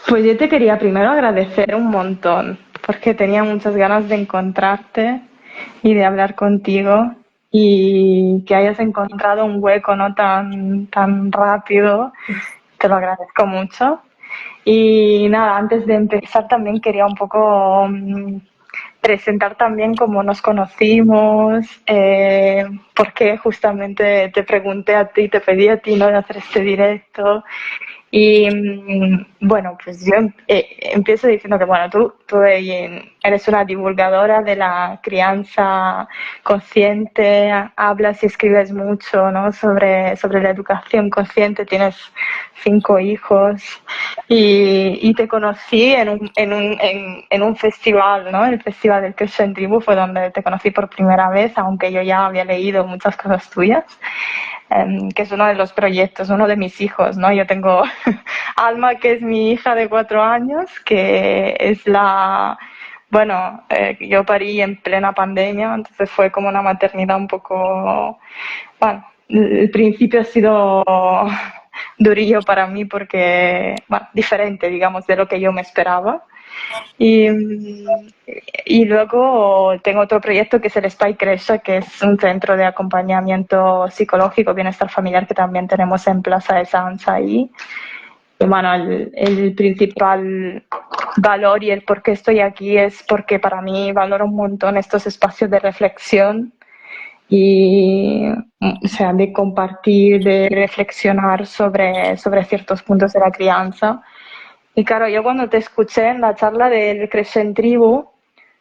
Pues yo te quería primero agradecer un montón, porque tenía muchas ganas de encontrarte y de hablar contigo y que hayas encontrado un hueco no tan rápido. Te lo agradezco mucho. Y nada, antes de empezar también quería un poco presentar también cómo nos conocimos, porque justamente te pregunté a ti, te pedí a ti, ¿no?, de hacer este directo. Y bueno, pues yo empiezo diciendo que, bueno, tú eres una divulgadora de la crianza consciente, hablas y escribes mucho, ¿no?, sobre la educación consciente, tienes 5 hijos y te conocí en un festival, ¿no? El Festival del Queso en Tribu fue donde te conocí por primera vez, aunque yo ya había leído muchas cosas tuyas, que es uno de los proyectos, uno de mis hijos, ¿no? Yo tengo Alma, que es mi hija de 4 años, que es bueno, yo parí en plena pandemia, entonces fue como una maternidad un poco, bueno, el principio ha sido durillo para mí porque, bueno, diferente, digamos, de lo que yo me esperaba. Y, y luego tengo otro proyecto que es el Spy Cresce, que es un centro de acompañamiento psicológico, bienestar familiar, que también tenemos en Plaza de Sanz ahí. Y bueno, el principal valor y el por qué estoy aquí es porque para mí valoro un montón estos espacios de reflexión y, o sea, de compartir, de reflexionar sobre ciertos puntos de la crianza. Y claro, yo cuando te escuché en la charla del Crescent Tribu,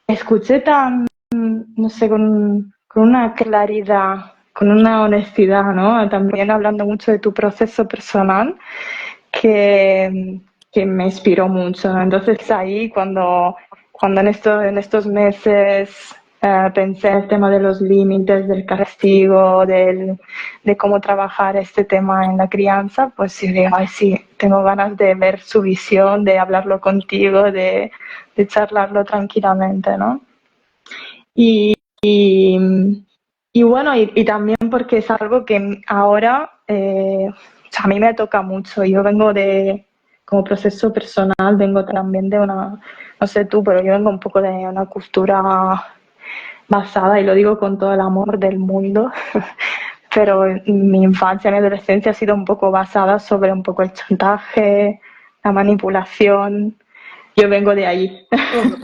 escuché tan, no sé, con una claridad, con una honestidad, ¿no? También hablando mucho de tu proceso personal, que, que me inspiró mucho, ¿no? Entonces ahí cuando en estos meses pensé en el tema de los límites, del castigo, de cómo trabajar este tema en la crianza, pues sí, digo, ay, sí, tengo ganas de ver su visión, de hablarlo contigo, de charlarlo tranquilamente, ¿no? Y, y, y bueno, y también porque es algo que ahora o sea, a mí me toca mucho. Yo vengo como proceso personal, vengo también de no sé tú, pero yo vengo un poco de una cultura basada, y lo digo con todo el amor del mundo, pero mi infancia, mi adolescencia ha sido un poco basada sobre un poco el chantaje, la manipulación. Yo vengo de ahí. Todo.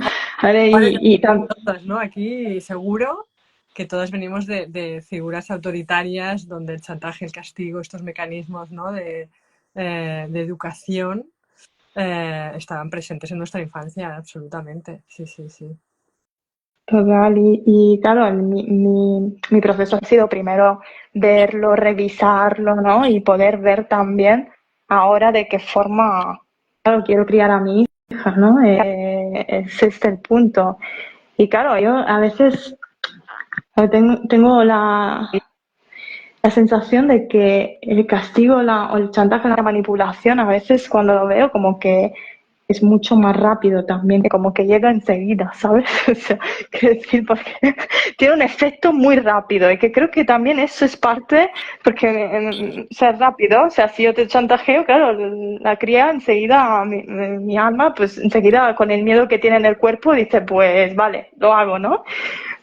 ¿Vale? Vale, todas, ¿no? Aquí seguro que todos venimos de figuras autoritarias donde el chantaje, el castigo, estos mecanismos, ¿no? De educación estaban presentes en nuestra infancia, absolutamente. Sí, sí, sí. Total, y claro, mi proceso ha sido primero verlo, revisarlo, ¿no? Y poder ver también ahora de qué forma, claro, quiero criar a mi hija, ¿no? Es este el punto. Y claro, yo a veces tengo la sensación de que el castigo o el chantaje, la manipulación, a veces cuando lo veo como que es mucho más rápido también, que como que llega enseguida, ¿sabes? O sea, quiero decir, porque tiene un efecto muy rápido y que creo que también eso es parte, porque o sea, es rápido, o sea, si yo te chantajeo, claro, la cría enseguida, mi alma, pues enseguida con el miedo que tiene en el cuerpo dice, pues vale, lo hago, ¿no?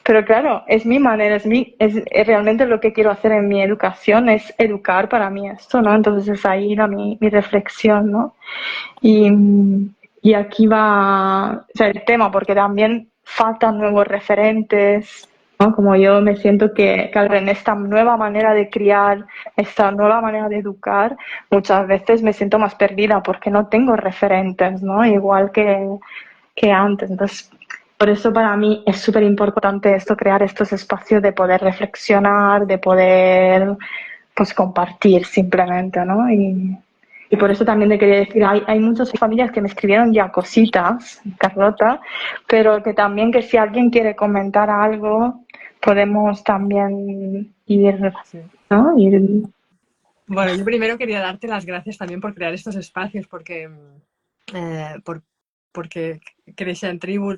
Pero claro, es mi manera, es realmente lo que quiero hacer en mi educación, es educar para mí esto, ¿no? Entonces es ahí mi reflexión, ¿no? Y, y aquí va, o sea, el tema, porque también faltan nuevos referentes, ¿no? Como yo me siento que, claro, en esta nueva manera de criar, esta nueva manera de educar, muchas veces me siento más perdida porque no tengo referentes, ¿no? Igual que antes. Entonces, por eso para mí es súper importante esto, crear estos espacios de poder reflexionar, de poder, pues, compartir simplemente, ¿no? Y por eso también te quería decir, hay muchas familias que me escribieron ya cositas, Carlota, pero que también que si alguien quiere comentar algo, podemos también ir, Sí. ¿no? Ir, Bueno, yo primero quería darte las gracias también por crear estos espacios, porque, por, porque Creation Tribu,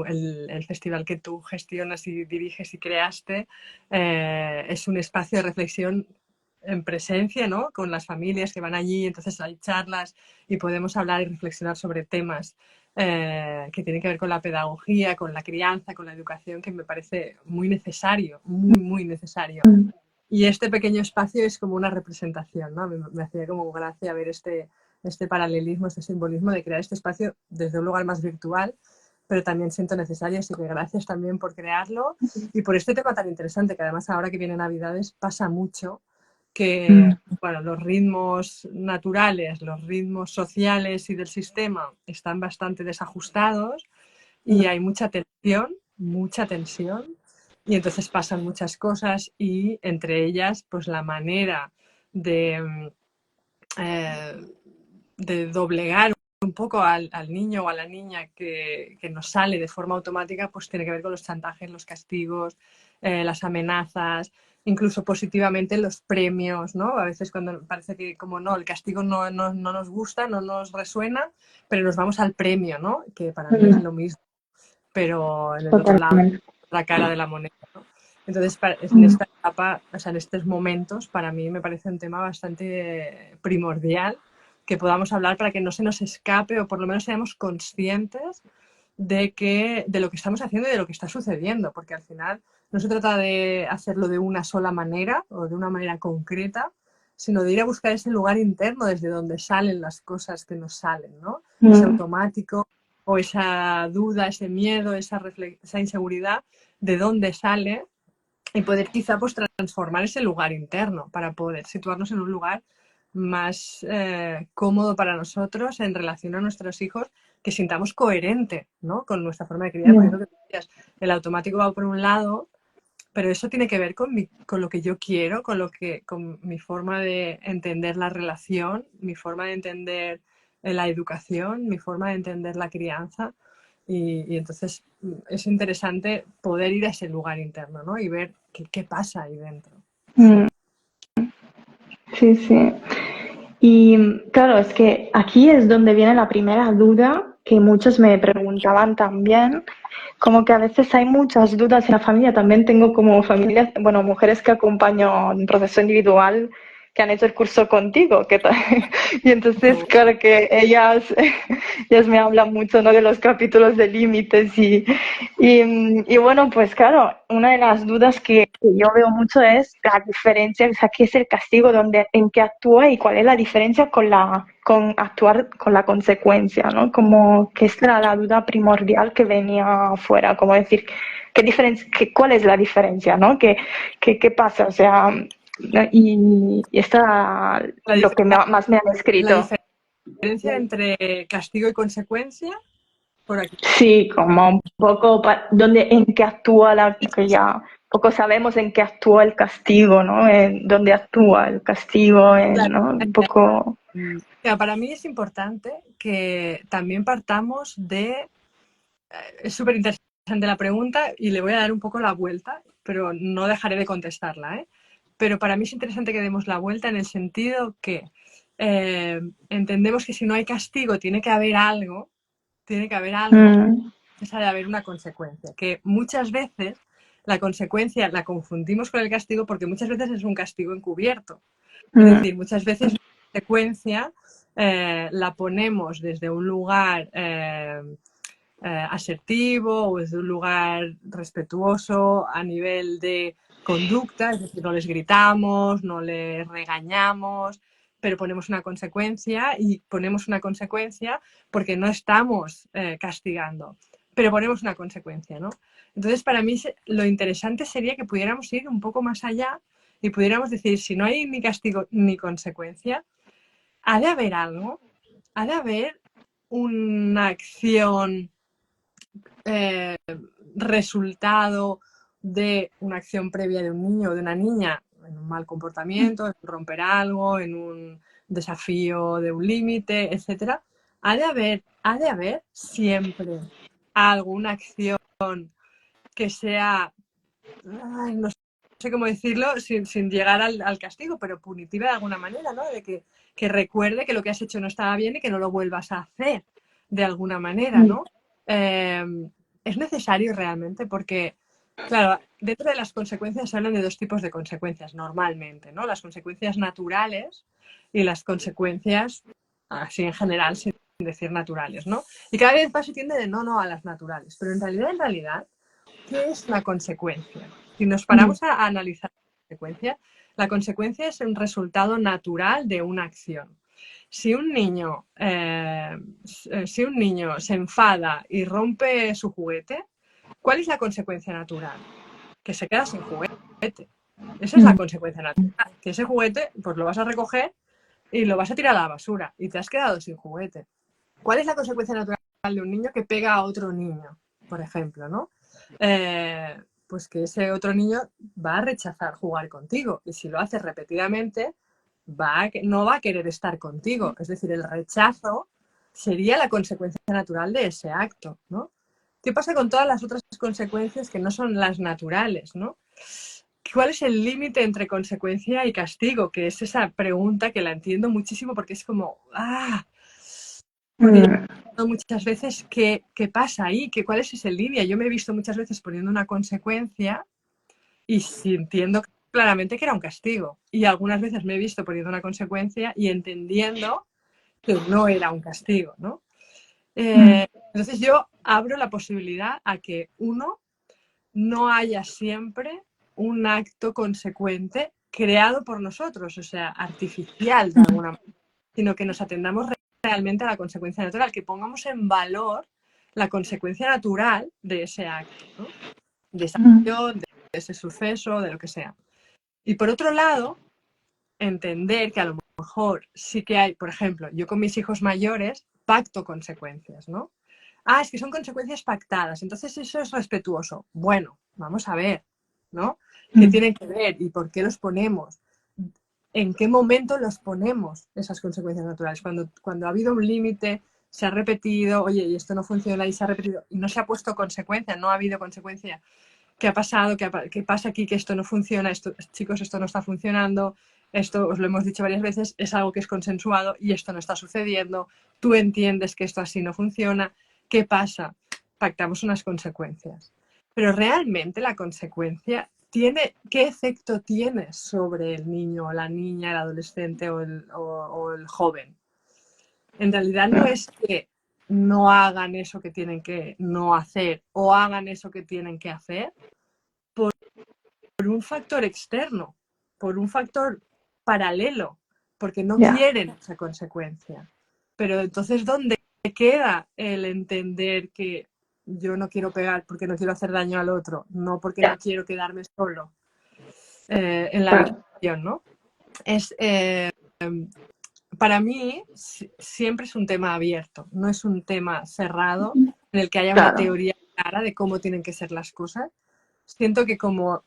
el festival que tú gestionas y diriges y creaste, es un espacio de reflexión en presencia, ¿no? Con las familias que van allí, entonces hay charlas y podemos hablar y reflexionar sobre temas que tienen que ver con la pedagogía, con la crianza, con la educación, que me parece muy necesario, muy, muy necesario. Y este pequeño espacio es como una representación, ¿no? Me hacía como gracia ver este paralelismo, este simbolismo de crear este espacio desde un lugar más virtual, pero también siento necesario, así que gracias también por crearlo y por este tema tan interesante, que además ahora que vienen Navidades pasa mucho que, bueno, los ritmos naturales, los ritmos sociales y del sistema están bastante desajustados y hay mucha tensión, y entonces pasan muchas cosas y entre ellas, pues la manera de, eh, de doblegar un poco al niño o a la niña que nos sale de forma automática, pues tiene que ver con los chantajes, los castigos, las amenazas, incluso positivamente los premios, ¿no? A veces cuando parece que como no, el castigo no nos gusta, no nos resuena, pero nos vamos al premio, ¿no? Que para mí es lo mismo, pero en el otro lado, Totalmente. la cara de la moneda, ¿no? Entonces, en esta etapa, o sea, en estos momentos, para mí me parece un tema bastante primordial que podamos hablar para que no se nos escape o por lo menos seamos conscientes de lo que estamos haciendo y de lo que está sucediendo, porque al final no se trata de hacerlo de una sola manera o de una manera concreta, sino de ir a buscar ese lugar interno desde donde salen las cosas que nos salen, ¿no? Ese automático o esa duda, ese miedo, esa inseguridad, de dónde sale y poder quizá pues transformar ese lugar interno para poder situarnos en un lugar más cómodo para nosotros en relación a nuestros hijos, que sintamos coherente, ¿no? Con nuestra forma de criar, porque es lo que decías, el automático va por un lado, pero eso tiene que ver con lo que yo quiero, con mi forma de entender la relación, mi forma de entender la educación, mi forma de entender la crianza. Y entonces es interesante poder ir a ese lugar interno, ¿no? Y ver qué pasa ahí dentro. Sí, sí. Y claro, es que aquí es donde viene la primera duda que muchos me preguntaban también, como que a veces hay muchas dudas en la familia. También tengo como familias, bueno, mujeres que acompaño en proceso individual que han hecho el curso contigo, y entonces, claro que ellas me hablan mucho, ¿no? De los capítulos de límites y bueno, pues claro, una de las dudas que yo veo mucho es la diferencia, o sea, qué es el castigo, en qué actúa y cuál es la diferencia con actuar con la consecuencia, ¿no? Como que esta era la duda primordial que venía afuera, como decir, ¿cuál es la diferencia, ¿no? ¿Qué pasa? O sea, y esta lo que más me han La escrito. diferencia entre castigo y consecuencia, por aquí. Sí, como un poco en qué actúa que ya poco sabemos en qué actúa el castigo, ¿no? En dónde actúa el castigo, Claro. ¿no? Un poco. Para mí es importante que también partamos es súper interesante la pregunta y le voy a dar un poco la vuelta, pero no dejaré de contestarla, ¿eh? Pero para mí es interesante que demos la vuelta en el sentido que entendemos que si no hay castigo tiene que haber algo, ha de haber una consecuencia, que muchas veces la consecuencia la confundimos con el castigo porque muchas veces es un castigo encubierto. Es decir, muchas veces la consecuencia la ponemos desde un lugar asertivo o desde un lugar respetuoso a nivel de conducta, es decir, no les gritamos, no les regañamos, pero ponemos una consecuencia y ponemos una consecuencia porque no estamos castigando, pero ponemos una consecuencia, ¿no? Entonces, para mí lo interesante sería que pudiéramos ir un poco más allá y pudiéramos decir, si no hay ni castigo ni consecuencia, ha de haber algo, ha de haber una acción resultado de una acción previa de un niño o de una niña en un mal comportamiento, en romper algo, en un desafío de un límite, etcétera, ha de haber siempre alguna acción que sea, no sé cómo decirlo, sin llegar al castigo, pero punitiva de alguna manera, ¿no? De que recuerde que lo que has hecho no estaba bien y que no lo vuelvas a hacer de alguna manera, ¿no? Es necesario realmente porque Claro, dentro de las consecuencias se hablan de dos tipos de consecuencias normalmente, ¿no? Las consecuencias naturales y las consecuencias, así en general, sin decir naturales, ¿no? Y cada vez más se tiende de no a las naturales. Pero en realidad, ¿qué es la consecuencia? Si nos paramos a analizar la consecuencia es un resultado natural de una acción. Si un niño, si un niño se enfada y rompe su juguete, ¿cuál es la consecuencia natural? Que se queda sin juguete. Esa es la consecuencia natural. Que ese juguete, pues lo vas a recoger y lo vas a tirar a la basura y te has quedado sin juguete. ¿Cuál es la consecuencia natural de un niño que pega a otro niño, por ejemplo, ¿no? Pues que ese otro niño va a rechazar jugar contigo y si lo haces repetidamente, no va a querer estar contigo. Es decir, el rechazo sería la consecuencia natural de ese acto, ¿no? ¿Qué pasa con todas las otras consecuencias que no son las naturales, ¿no? ¿Cuál es el límite entre consecuencia y castigo? Que es esa pregunta que la entiendo muchísimo porque es como, porque yo he pensado muchas veces qué pasa ahí, cuál es esa línea. Yo me he visto muchas veces poniendo una consecuencia y sintiendo claramente que era un castigo. Y algunas veces me he visto poniendo una consecuencia y entendiendo que no era un castigo, ¿no? Entonces yo abro la posibilidad a que uno no haya siempre un acto consecuente creado por nosotros, o sea, artificial de alguna manera, sino que nos atendamos realmente a la consecuencia natural, que pongamos en valor la consecuencia natural de ese acto, ¿no? De esa acción, de ese suceso, de lo que sea. Y por otro lado, entender que a lo mejor sí que hay, por ejemplo, yo con mis hijos mayores pacto consecuencias, ¿no? Es que son consecuencias pactadas, entonces eso es respetuoso. Bueno, vamos a ver, ¿no? ¿Qué tienen que ver y por qué los ponemos? ¿En qué momento los ponemos esas consecuencias naturales? Cuando ha habido un límite, se ha repetido, oye, y esto no funciona y se ha repetido y no se ha puesto consecuencia, no ha habido consecuencia. ¿Qué ha pasado? ¿Qué pasa aquí? Que esto no funciona, chicos, esto no está funcionando, esto os lo hemos dicho varias veces, es algo que es consensuado y esto no está sucediendo, tú entiendes que esto así no funciona, ¿qué pasa? Pactamos unas consecuencias. Pero realmente la consecuencia ¿qué efecto tiene sobre el niño o la niña, el adolescente o el joven? En realidad no es que no hagan eso que tienen que no hacer o hagan eso que tienen que hacer, por un factor externo, por un factor paralelo, porque no quieren esa consecuencia. Pero entonces, ¿dónde queda el entender que yo no quiero pegar porque no quiero hacer daño al otro, no porque no quiero quedarme solo en la habitación, ¿no? Para mí siempre es un tema abierto, no es un tema cerrado en el que haya una teoría clara de cómo tienen que ser las cosas. Siento que como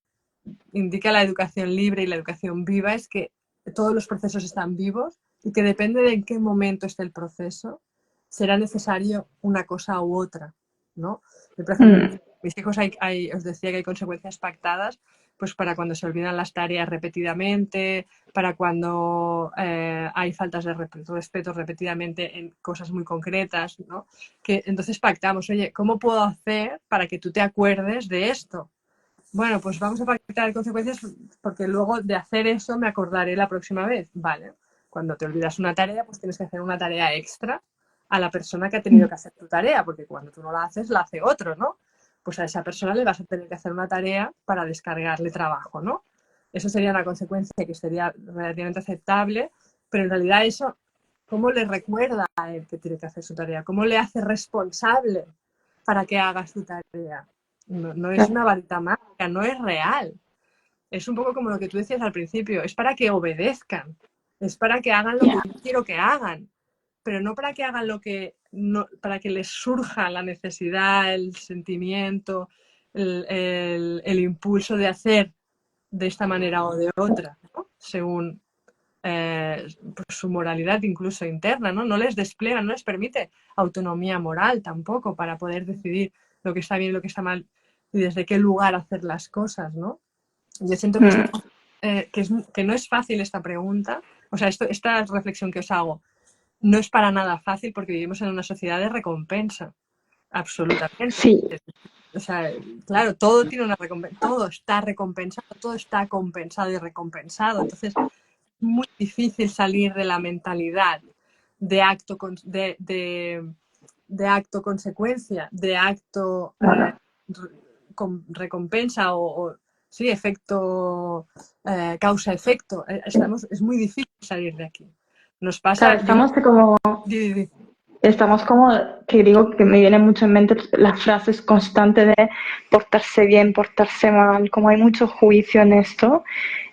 indica la educación libre y la educación viva es que todos los procesos están vivos y que depende de en qué momento esté el proceso, será necesario una cosa u otra, ¿no? Por ejemplo, mis hijos os decía que hay consecuencias pactadas, pues para cuando se olvidan las tareas repetidamente, para cuando hay faltas de respeto repetidamente en cosas muy concretas, ¿no? Que entonces pactamos, oye, ¿cómo puedo hacer para que tú te acuerdes de esto? Bueno, pues vamos a pactar consecuencias porque luego de hacer eso me acordaré la próxima vez. Vale, cuando te olvidas una tarea, pues tienes que hacer una tarea extra a la persona que ha tenido que hacer tu tarea, porque cuando tú no la haces, la hace otro, ¿no? Pues a esa persona le vas a tener que hacer una tarea para descargarle trabajo, ¿no? Eso sería una consecuencia que sería relativamente aceptable, pero en realidad eso, ¿cómo le recuerda a él que tiene que hacer su tarea? ¿Cómo le hace responsable para que haga su tarea? No es una varita mágica, no es real. Es un poco como lo que tú decías al principio, es para que obedezcan, es para que hagan lo que yo quiero que hagan, pero no para que hagan lo que, no, para que les surja la necesidad, el sentimiento, el impulso de hacer de esta manera o de otra, ¿no? Según pues su moralidad incluso interna, ¿no? No les despliega, no les permite autonomía moral tampoco para poder decidir lo que está bien y lo que está mal y desde qué lugar hacer las cosas, ¿no? Yo siento que no es fácil esta pregunta, o sea, esta reflexión que os hago no es para nada fácil porque vivimos en una sociedad de recompensa, absolutamente. Sí, o sea, claro, todo tiene una recompensa, todo está recompensado, todo está compensado y recompensado. Entonces, es muy difícil salir de la mentalidad de acto, de acto consecuencia, de acto recompensa o sí, efecto, causa-efecto. Es muy difícil salir de aquí. Nos Claro, pasa, yo estamos como di, di. Estamos como, que digo que me viene mucho en mente las frases constantes de portarse bien, portarse mal, como hay mucho juicio en esto,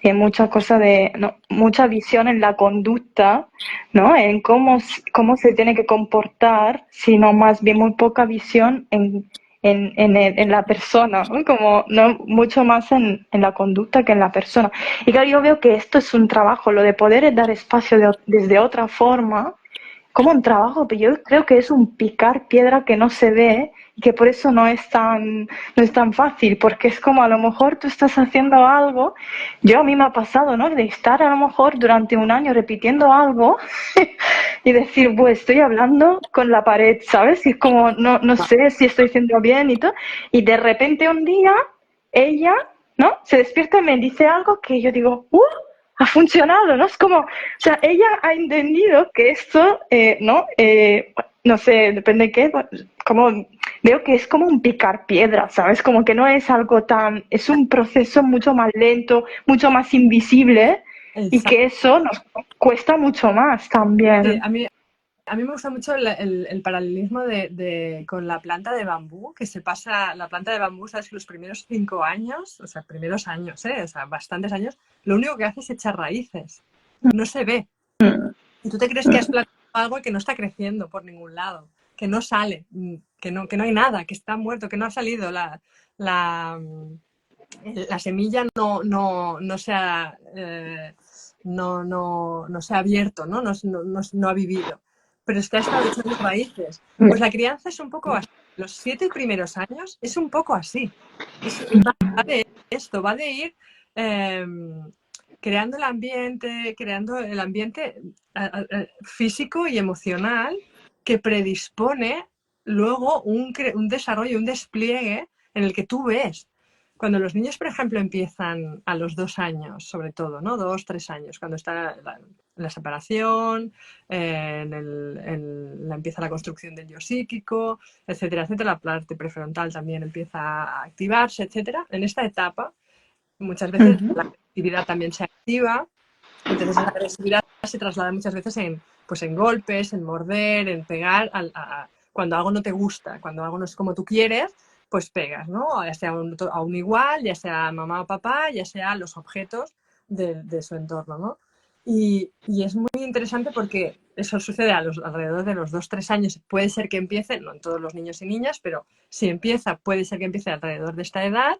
mucha cosa de, no, mucha visión en la conducta, ¿no? En cómo se tiene que comportar, sino más bien muy poca visión en la persona, ¿no? Como no mucho más en la conducta que en la persona. Y claro, yo veo que esto es un trabajo, lo de poder dar espacio desde otra forma como un trabajo, pero yo creo que es un picar piedra que no se ve y que por eso no es tan fácil, porque es como a lo mejor tú estás haciendo algo, yo a mí me ha pasado, ¿no? De estar a lo mejor durante un año repitiendo algo y decir, pues estoy hablando con la pared, ¿sabes? Y es como, no sé si estoy haciendo bien y todo, y de repente un día ella, ¿no? Se despierta y me dice algo que yo digo, ha funcionado, ¿no? Es como, o sea, ella ha entendido que esto, ¿no? No sé, depende de qué, como veo que es como un picar piedra, ¿sabes? Como que no es algo tan, es un proceso mucho más lento, mucho más invisible y Exacto. que eso nos cuesta mucho más Sí, también. a mí me gusta mucho el paralelismo con la planta de bambú, que se pasa, la planta de bambú, sabes que los primeros 5 años, o sea, primeros años, o sea, bastantes años, lo único que hace es echar raíces, no se ve. Y tú te crees que has plantado algo y que no está creciendo por ningún lado, que no sale, que no hay nada, que está muerto, que no ha salido la, la semilla no se ha, no se ha abierto, no ha vivido, pero es que ha estado echando raíces. Pues la crianza es un poco así. Los 7 primeros años es un poco así. Va de esto, va de ir eh, creando el ambiente físico y emocional que predispone luego un desarrollo, un despliegue en el que tú ves cuando los niños, por ejemplo, empiezan a los 2 años, sobre todo, ¿no? 2, 3 años, cuando está la separación, empieza la construcción del yo psíquico, etcétera, etcétera, la parte prefrontal también empieza a activarse, etcétera. En esta etapa, muchas veces la agresividad también se activa, entonces esa agresividad se traslada muchas veces pues en golpes, en morder, en pegar, cuando algo no te gusta, cuando algo no es como tú quieres, pues pegas, ¿no? Ya sea a un igual, ya sea mamá o papá, ya sea los objetos de su entorno, ¿no? Y es muy interesante porque eso sucede alrededor de los 2, 3 años. Puede ser que empiece, no en todos los niños y niñas, pero si empieza, puede ser que empiece alrededor de esta edad,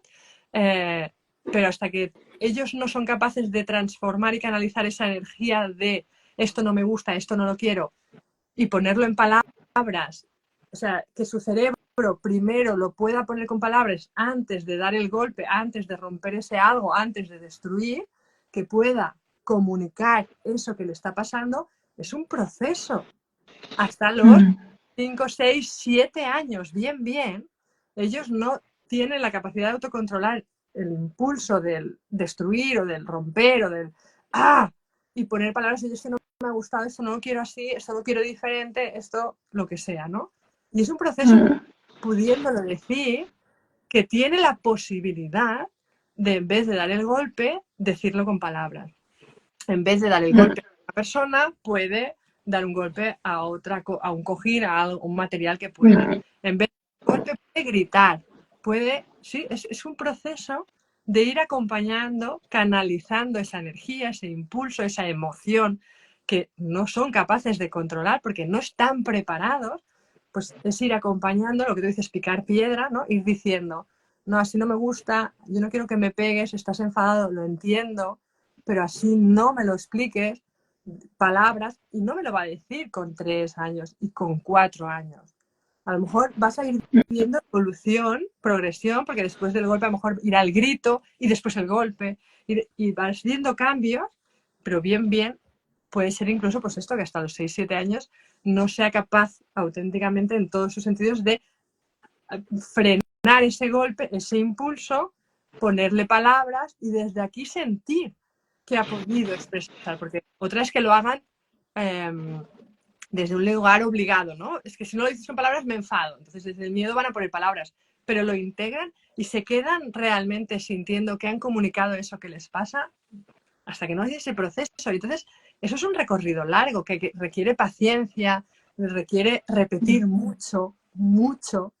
pero hasta que ellos no son capaces de transformar y canalizar esa energía de esto no me gusta, esto no lo quiero, y ponerlo en palabras, o sea, que su cerebro primero lo pueda poner con palabras antes de dar el golpe, antes de romper ese algo, antes de destruir, que pueda comunicar eso que le está pasando, es un proceso. Hasta los 5, 6, 7 años, bien, ellos no tienen la capacidad de autocontrolar el impulso del destruir o del romper o del ¡ah! Y poner palabras, ellos que no me ha gustado, esto no lo quiero así, esto lo quiero diferente, esto lo que sea, ¿no? Y es un proceso pudiéndolo decir que tiene la posibilidad de, en vez de dar el golpe, decirlo con palabras. En vez de dar el golpe a una persona, puede dar un golpe a otra, a un cojín, a un material que pueda. En vez de golpe, puede gritar. Sí, es un proceso de ir acompañando, canalizando esa energía, ese impulso, esa emoción que no son capaces de controlar porque no están preparados, pues es ir acompañando lo que tú dices, picar piedra, ¿no? Ir diciendo, no, así no me gusta, yo no quiero que me pegues, estás enfadado, lo entiendo, pero así no me lo expliques, palabras, y no me lo va a decir con 3 años y con 4 años. A lo mejor vas a ir viendo evolución, progresión, porque después del golpe a lo mejor irá el grito y después el golpe, y vas viendo cambios, pero bien, puede ser incluso pues esto que hasta los 6, 7 años no sea capaz auténticamente en todos sus sentidos de frenar ese golpe, ese impulso, ponerle palabras y desde aquí sentir que ha podido expresar, porque otra es que lo hagan desde un lugar obligado, ¿no? Es que si no lo dices con palabras me enfado, entonces desde el miedo van a poner palabras, pero lo integran y se quedan realmente sintiendo que han comunicado eso que les pasa hasta que no hace ese proceso. Y entonces eso es un recorrido largo que requiere paciencia, requiere repetir mucho, mucho,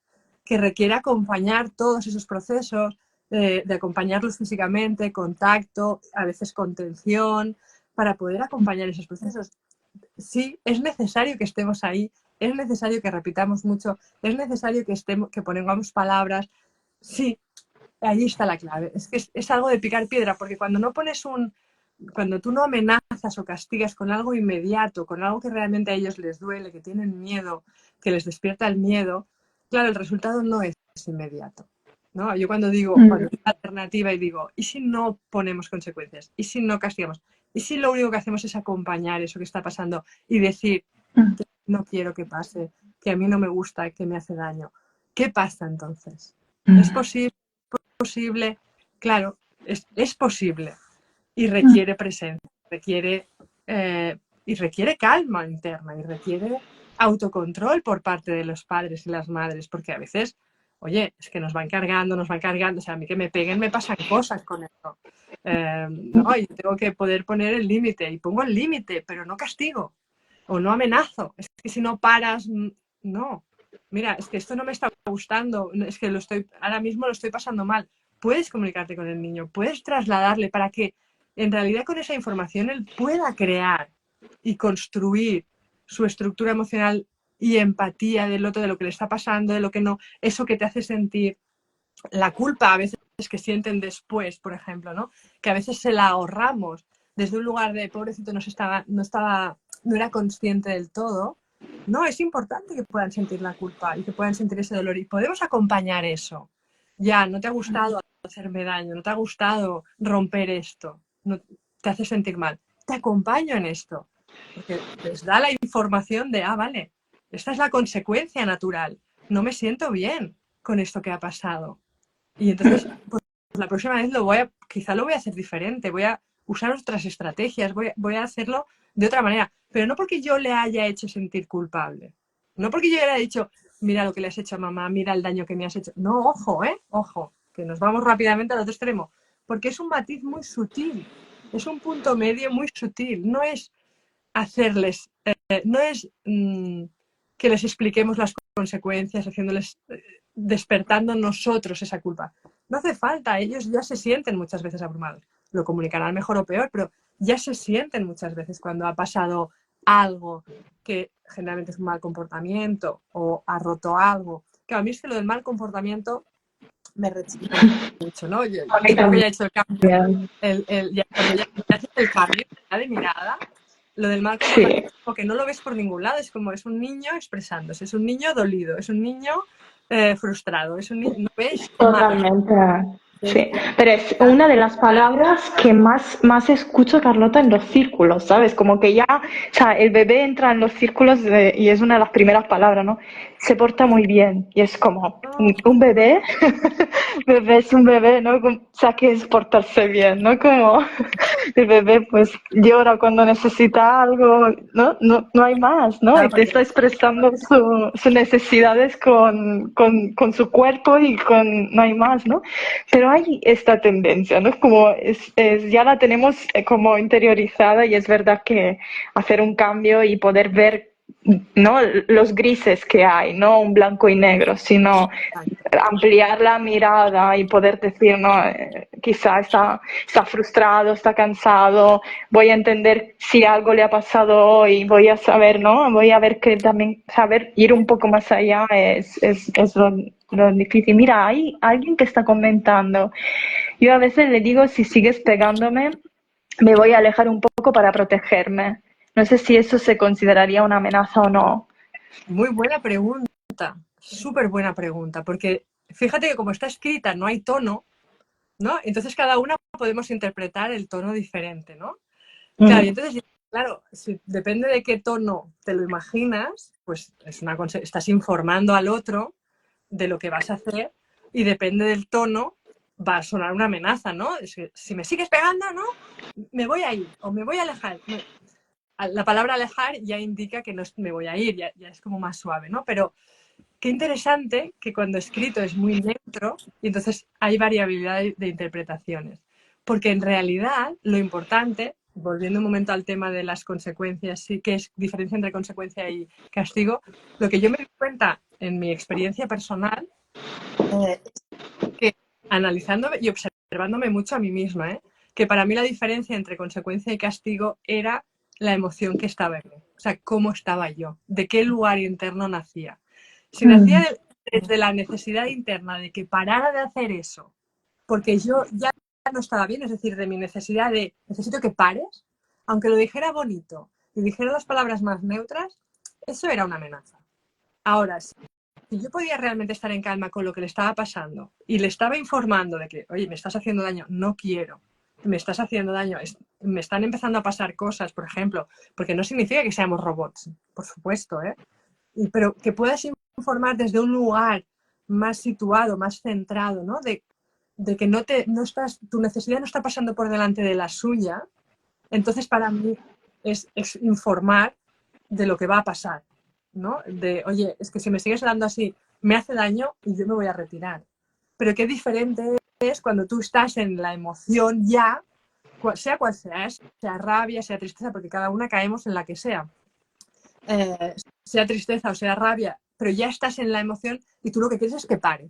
que requiere acompañar todos esos procesos, de acompañarlos físicamente, contacto, a veces contención, para poder acompañar esos procesos. Sí, es necesario que estemos ahí, es necesario que repitamos mucho, es necesario que pongamos palabras. Sí, ahí está la clave. Es que es algo de picar piedra, porque cuando tú no amenazas o castigas con algo inmediato, con algo que realmente a ellos les duele, que tienen miedo, que les despierta el miedo, claro, el resultado no es inmediato, ¿no? Yo cuando digo la alternativa y digo, ¿y si no ponemos consecuencias? ¿Y si no castigamos? ¿Y si lo único que hacemos es acompañar eso que está pasando y decir que no quiero que pase, que a mí no me gusta, que me hace daño? ¿Qué pasa entonces? ¿Es posible? Claro, es posible y requiere presencia, y requiere calma interna y requiere autocontrol por parte de los padres y las madres, porque a veces, oye, es que nos van cargando, o sea, a mí que me peguen me pasan cosas con eso. No, y tengo que poder poner el límite, y pongo el límite, pero no castigo o no amenazo. Es que si no paras, no. Mira, es que esto no me está gustando, es que ahora mismo lo estoy pasando mal. Puedes comunicarte con el niño, puedes trasladarle para que en realidad con esa información él pueda crear y construir su estructura emocional y empatía del otro, de lo que le está pasando, de lo que no, eso que te hace sentir. La culpa a veces que sienten después, por ejemplo, ¿no? Que a veces se la ahorramos desde un lugar de pobrecito no era consciente del todo. No, es importante que puedan sentir la culpa y que puedan sentir ese dolor y podemos acompañar eso. Ya, no te ha gustado hacerme daño, no te ha gustado romper esto, no, te hace sentir mal. Te acompaño en esto, porque les da la información de, vale, esta es la consecuencia natural, no me siento bien con esto que ha pasado. Y entonces, pues la próxima vez quizá lo voy a hacer diferente, voy a usar otras estrategias, voy a hacerlo de otra manera, pero no porque yo le haya hecho sentir culpable, no porque yo le haya dicho, mira lo que le has hecho a mamá, mira el daño que me has hecho. No, ojo, ojo, que nos vamos rápidamente al otro extremo, porque es un matiz muy sutil, es un punto medio muy sutil, no es hacerles, no es que les expliquemos las consecuencias, despertando nosotros esa culpa. No hace falta, ellos ya se sienten muchas veces abrumados. Lo comunicarán mejor o peor, pero ya se sienten muchas veces cuando ha pasado algo que generalmente es un mal comportamiento o ha roto algo. Que a mí es que lo del mal comportamiento me rechiza mucho, ¿no? Yo creo que ya he hecho el cambio, cuando ya haces el cambio ya de mirada, lo del mal comportamiento es como que no lo ves por ningún lado, es como es un niño expresándose, es un niño dolido, es un niño frustrado, es un niño, no ves más. Totalmente. Sí, pero es una de las palabras que más escucho, Carlota, en los círculos, ¿sabes? Como que ya, o sea, el bebé entra en los círculos y es una de las primeras palabras, ¿no? Se porta muy bien y es como un bebé, bebé es un bebé, ¿no? O sea, que es portarse bien, ¿no? Como el bebé pues llora cuando necesita algo, ¿no? No hay más, ¿no? Y te está expresando sus necesidades con su cuerpo y no hay más, ¿no? Pero hay esta tendencia, ¿no? Como ya la tenemos como interiorizada y es verdad que hacer un cambio y poder ver, ¿no? Los grises que hay, no un blanco y negro, sino ampliar la mirada y poder decir, no, quizá está frustrado, está cansado, voy a entender si algo le ha pasado hoy, voy a saber, ¿no? Voy a ver que también saber ir un poco más allá es lo difícil. Mira, hay alguien que está comentando. Yo a veces le digo, si sigues pegándome, me voy a alejar un poco para protegerme. No sé si eso se consideraría una amenaza o no. Muy buena pregunta, súper buena pregunta, porque fíjate que como está escrita no hay tono, ¿no? Entonces cada una podemos interpretar el tono diferente, ¿no? Claro, y entonces, claro, depende de qué tono te lo imaginas, pues estás informando al otro de lo que vas a hacer y depende del tono va a sonar una amenaza, ¿no? Es que, si me sigues pegando, ¿no? Me voy a ir o me voy a alejar. La palabra alejar ya indica que no me voy a ir, ya es como más suave, ¿no? Pero qué interesante que cuando escrito es muy neutro y entonces hay variabilidad de interpretaciones. Porque en realidad lo importante, volviendo un momento al tema de las consecuencias, sí que es diferencia entre consecuencia y castigo, lo que yo me di cuenta en mi experiencia personal que analizándome y observándome mucho a mí misma, que para mí la diferencia entre consecuencia y castigo era la emoción que estaba en mí, o sea, cómo estaba yo, de qué lugar interno nacía. Si nacía desde la necesidad interna de que parara de hacer eso, porque yo ya no estaba bien, es decir, de mi necesidad de necesito que pares, aunque lo dijera bonito y dijera las palabras más neutras, eso era una amenaza. Ahora, si yo podía realmente estar en calma con lo que le estaba pasando y le estaba informando de que, oye, me estás haciendo daño, no quiero, me estás haciendo daño, me están empezando a pasar cosas, por ejemplo, porque no significa que seamos robots, por supuesto, pero que puedas informar desde un lugar más situado, más centrado, ¿no? De que no estás, tu necesidad no está pasando por delante de la suya, entonces para mí es informar de lo que va a pasar, ¿no? De, oye, es que si me sigues dando así, me hace daño y yo me voy a retirar. Pero qué diferente es cuando tú estás en la emoción ya, sea cual sea, sea rabia, sea tristeza, porque cada una caemos en la que sea. Sea tristeza o sea rabia, pero ya estás en la emoción y tú lo que quieres es que pare.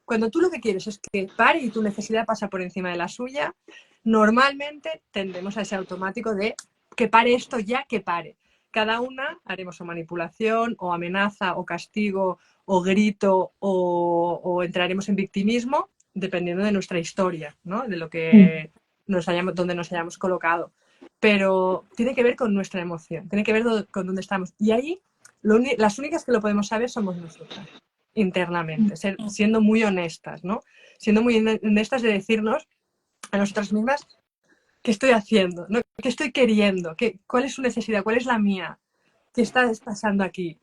Cuando tú lo que quieres es que pare y tu necesidad pasa por encima de la suya, normalmente tendemos a ese automático de que pare esto ya, que pare. Cada una haremos o manipulación, o amenaza, o castigo, o grito, o entraremos en victimismo, dependiendo de nuestra historia, ¿no? De lo que donde nos hayamos colocado. Pero tiene que ver con nuestra emoción, tiene que ver con dónde estamos. Y ahí las únicas que lo podemos saber somos nosotras internamente, siendo muy honestas, ¿no? Siendo muy honestas de decirnos a nosotras mismas qué estoy haciendo, ¿no? ¿Qué estoy queriendo? ¿Cuál es su necesidad? ¿Cuál es la mía? ¿Qué está pasando aquí?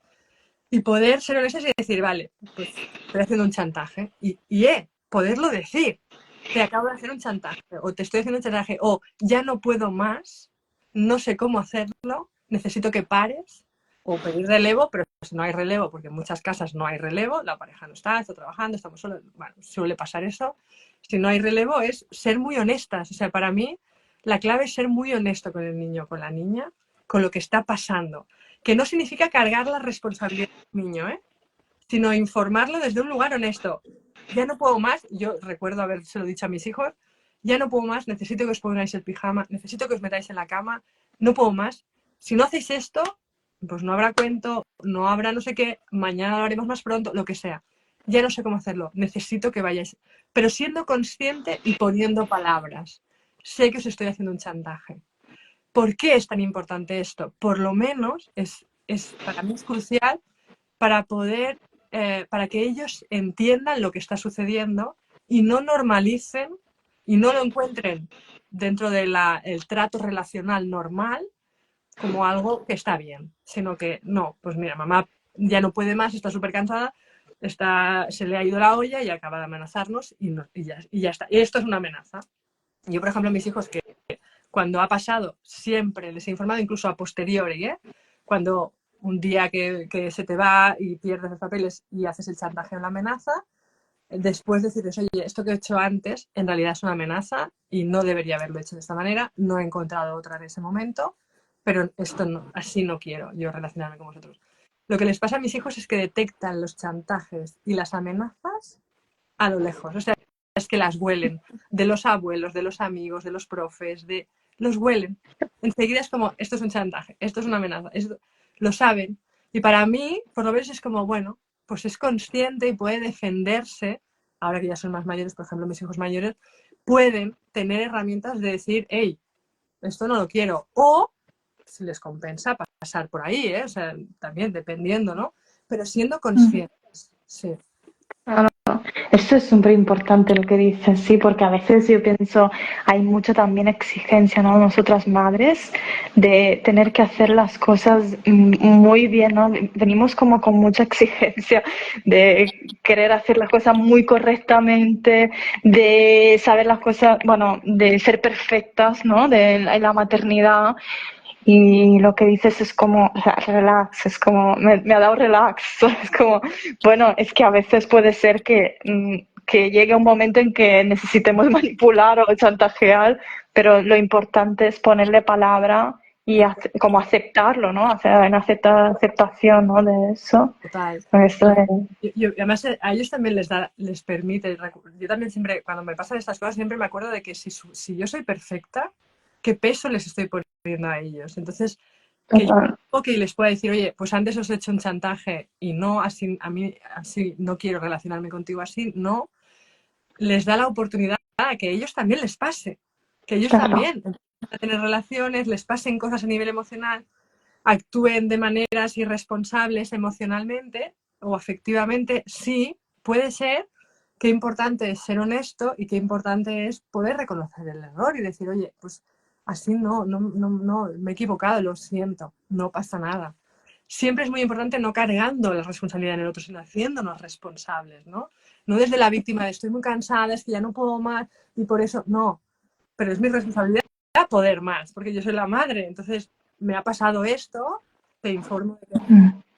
Y poder ser honestas y decir, vale, pues estoy haciendo un chantaje. Poderlo decir. Te acabo de hacer un chantaje, o te estoy haciendo un chantaje, o ya no puedo más, no sé cómo hacerlo, necesito que pares, o pedir relevo, pero si no hay relevo, porque en muchas casas no hay relevo, la pareja no está trabajando, estamos solos, bueno, suele pasar eso. Si no hay relevo es ser muy honestas. O sea, para mí la clave es ser muy honesto con el niño, con la niña, con lo que está pasando. Que no significa cargar la responsabilidad del niño, sino informarlo desde un lugar honesto. Ya no puedo más, yo recuerdo habérselo dicho a mis hijos, ya no puedo más, necesito que os pongáis el pijama, necesito que os metáis en la cama, no puedo más. Si no hacéis esto, pues no habrá cuento, no habrá no sé qué, mañana lo haremos más pronto, lo que sea. Ya no sé cómo hacerlo, necesito que vayáis. Pero siendo consciente y poniendo palabras. Sé que os estoy haciendo un chantaje. ¿Por qué es tan importante esto? Por lo menos para mí es crucial para poder, para que ellos entiendan lo que está sucediendo y no normalicen y no lo encuentren dentro del trato relacional normal como algo que está bien, sino que no, pues mira, mamá ya no puede más, está súper cansada, se le ha ido la olla y acaba de amenazarnos y ya está. Y esto es una amenaza. Yo, por ejemplo, a mis hijos que cuando ha pasado siempre les he informado, incluso a posteriori, cuando un día que se te va y pierdes los papeles y haces el chantaje o la amenaza, después decirles, oye, esto que he hecho antes en realidad es una amenaza y no debería haberlo hecho de esta manera, no he encontrado otra en ese momento, pero esto no, así no quiero yo relacionarme con vosotros. Lo que les pasa a mis hijos es que detectan los chantajes y las amenazas a lo lejos, o sea, es que las huelen, de los abuelos, de los amigos, de los profes, los huelen. Enseguida es como, esto es un chantaje, esto es una amenaza, lo saben. Y para mí, por lo menos es como, bueno, pues es consciente y puede defenderse, ahora que ya son más mayores, por ejemplo, mis hijos mayores, pueden tener herramientas de decir, hey, esto no lo quiero. O si les compensa pasar por ahí, o sea, también dependiendo, ¿no? Pero siendo conscientes, sí. Claro. Esto es súper importante lo que dices, sí, porque a veces yo pienso, hay mucha también exigencia, ¿no? Nosotras madres, de tener que hacer las cosas muy bien, ¿no? Venimos como con mucha exigencia de querer hacer las cosas muy correctamente, de saber las cosas, bueno, de ser perfectas, ¿no? De la maternidad. Y lo que dices es como, o sea, relax, es como, me ha dado relax. Es como, bueno, es que a veces puede ser que llegue un momento en que necesitemos manipular o chantajear, pero lo importante es ponerle palabra y como aceptarlo, ¿no? Hacer una aceptación, ¿no? De eso. Total. Esto es, Además, a ellos también les permite, yo también siempre, cuando me pasan estas cosas, siempre me acuerdo de que si yo soy perfecta, ¿qué peso les estoy poniendo a ellos? Entonces, que yo que les pueda decir, oye, pues antes os he hecho un chantaje y no, así, a mí así no quiero relacionarme contigo así, no, les da la oportunidad a que ellos también les pase, que ellos claro, también empiecen a tener relaciones, les pasen cosas a nivel emocional, actúen de maneras irresponsables emocionalmente o afectivamente, sí, puede ser. Qué importante es ser honesto y qué importante es poder reconocer el error y decir, oye, pues así no, me he equivocado, lo siento, no pasa nada. Siempre es muy importante no cargando la responsabilidad en el otro, sino haciéndonos responsables, ¿no? No desde la víctima de estoy muy cansada, es que ya no puedo más y por eso, no, pero es mi responsabilidad poder más, porque yo soy la madre, entonces me ha pasado esto, te informo de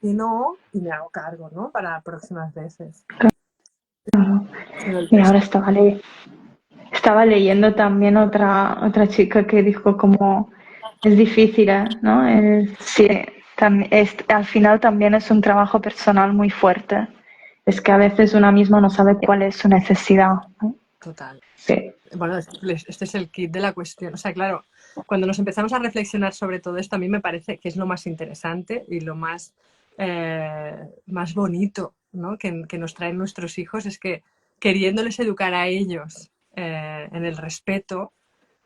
que no, y me hago cargo, ¿no? Para próximas veces. y ahora estaba leyendo también otra chica que dijo como es difícil, ¿no? Sí, al final también es un trabajo personal muy fuerte. Es que a veces una misma no sabe cuál es su necesidad, ¿no? Total. Sí. Bueno, este es el kit de la cuestión. O sea, claro, cuando nos empezamos a reflexionar sobre todo esto, a mí me parece que es lo más interesante y lo más bonito, ¿no? que nos traen nuestros hijos, es que queriéndoles educar a ellos en el respeto,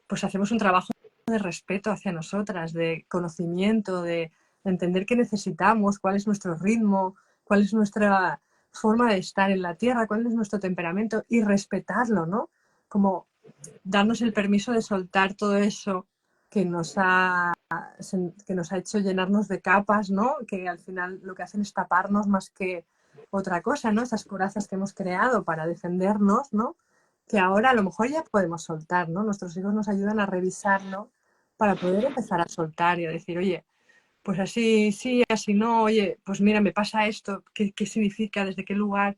pues hacemos un trabajo de respeto hacia nosotras, de conocimiento, de entender qué necesitamos, cuál es nuestro ritmo, cuál es nuestra forma de estar en la tierra, cuál es nuestro temperamento y respetarlo, ¿no? Como darnos el permiso de soltar todo eso que nos ha, que nos ha hecho llenarnos de capas, ¿no? Que al final lo que hacen es taparnos más que otra cosa, ¿no? Esas corazas que hemos creado para defendernos, ¿no? Que ahora a lo mejor ya podemos soltar, ¿no? Nuestros hijos nos ayudan a revisarlo para poder empezar a soltar y a decir, oye, pues así sí, así no, oye, pues mira, me pasa esto, ¿qué significa? ¿Desde qué lugar?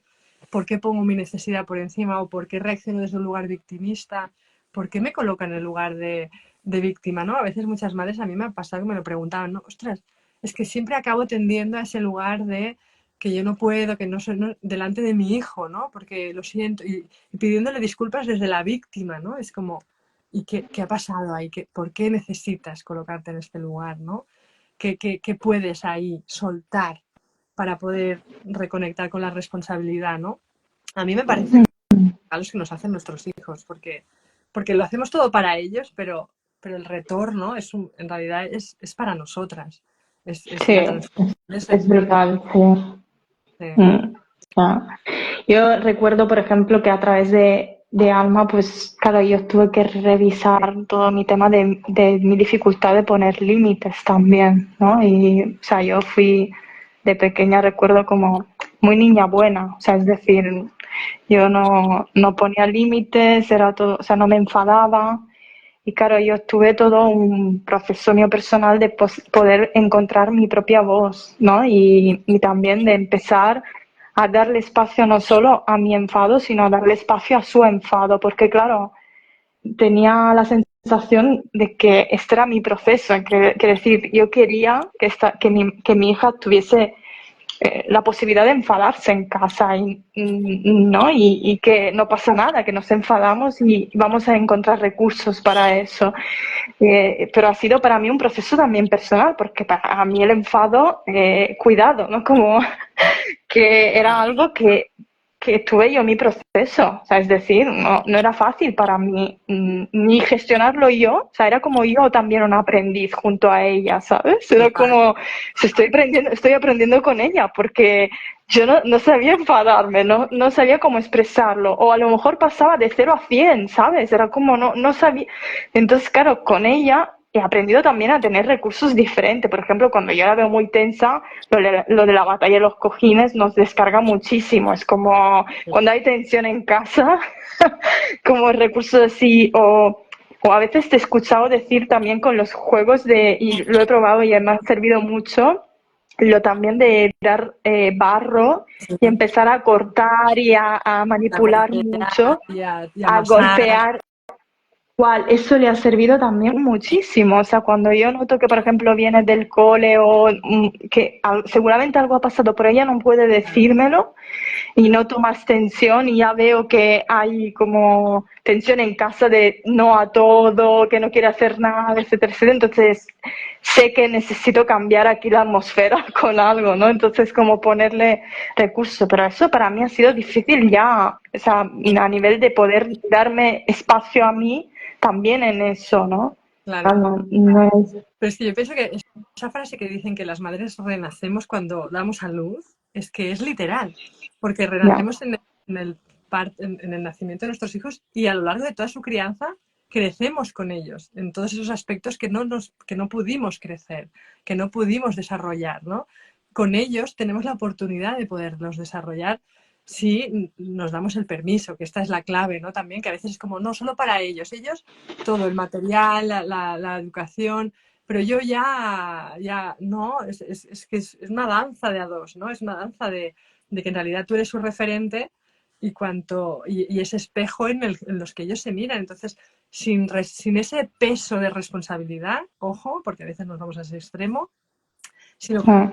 ¿Por qué pongo mi necesidad por encima? ¿O por qué reacciono desde un lugar victimista? ¿Por qué me colocan en el lugar de víctima? ¿No? A veces muchas madres a mí me ha pasado que me lo preguntaban, ¿no? Ostras, es que siempre acabo tendiendo a ese lugar de que yo no puedo, que no soy delante de mi hijo, ¿no? Porque lo siento, y pidiéndole disculpas desde la víctima, ¿no? Es como, ¿y qué ha pasado ahí? ¿Por qué necesitas colocarte en este lugar, ¿no? ¿Qué puedes ahí soltar para poder reconectar con la responsabilidad, ¿no? A mí me parece a los que nos hacen nuestros hijos, porque lo hacemos todo para ellos, pero el retorno en realidad es para nosotras. Es Sí, la transformación de ese es niño. brutal, sí. Sí. Ya. Yo recuerdo, por ejemplo, que a través de Alma, pues, claro, yo tuve que revisar todo mi tema de mi dificultad de poner límites también, ¿no? Y, o sea, yo fui de pequeña, recuerdo como muy niña buena, o sea, es decir, yo no ponía límites, era todo, o sea, no me enfadaba. Y claro, yo tuve todo un proceso mío personal de poder encontrar mi propia voz, ¿no? Y también de empezar a darle espacio no solo a mi enfado, sino a darle espacio a su enfado, porque claro, tenía la sensación de que este era mi proceso, que decir, yo quería que mi hija tuviese la posibilidad de enfadarse en casa ¿no? Y que no pasa nada, que nos enfadamos y vamos a encontrar recursos para eso. Pero ha sido para mí un proceso también personal, porque para mí el enfado, cuidado, ¿no? Como que era algo que tuve yo mi proceso, o sea, es decir, no era fácil para mí ni gestionarlo yo, o sea, era como yo también un aprendiz junto a ella, ¿sabes? Era Total. como, estoy aprendiendo con ella, porque yo no sabía enfadarme, no sabía cómo expresarlo, o a lo mejor pasaba de 0 a 100, ¿sabes? Era como, no sabía. Entonces, claro, con ella he aprendido también a tener recursos diferentes. Por ejemplo, cuando yo la veo muy tensa, lo de la batalla de los cojines nos descarga muchísimo. Es como cuando hay tensión en casa, como recursos así, o a veces te he escuchado decir también con los juegos y lo he probado y me ha servido mucho, lo también de dar barro Sí, y empezar a cortar y a a manipular golpear mucho, y a a amasar. golpear. Cual, eso le ha servido también muchísimo. O sea, cuando yo noto que, por ejemplo, viene del cole o que seguramente algo ha pasado, pero ella no puede decírmelo y noto más tensión y ya veo que hay como tensión en casa de no a todo, que no quiere hacer nada, etcétera, etcétera. Entonces, sé que necesito cambiar aquí la atmósfera con algo, ¿no? Entonces, como ponerle recursos. Pero eso para mí ha sido difícil ya, o sea, a nivel de poder darme espacio a mí también en eso, ¿no? Claro. No es... Pero es que yo pienso que esa frase que dicen que las madres renacemos cuando damos a luz, es que es literal, porque Ya. renacemos en el nacimiento de nuestros hijos y a lo largo de toda su crianza crecemos con ellos en todos esos aspectos que no pudimos crecer, que no pudimos desarrollar, ¿no? Con ellos tenemos la oportunidad de poderlos desarrollar si nos damos el permiso, que esta es la clave, ¿no? También, que a veces es como, no, solo para ellos, todo, el material, la educación, pero yo ya no, es que es una danza de a dos, ¿no? Es una danza de que en realidad tú eres su referente y ese espejo en los que ellos se miran. Entonces, sin ese peso de responsabilidad, ojo, porque a veces nos vamos a ese extremo, sino Ah,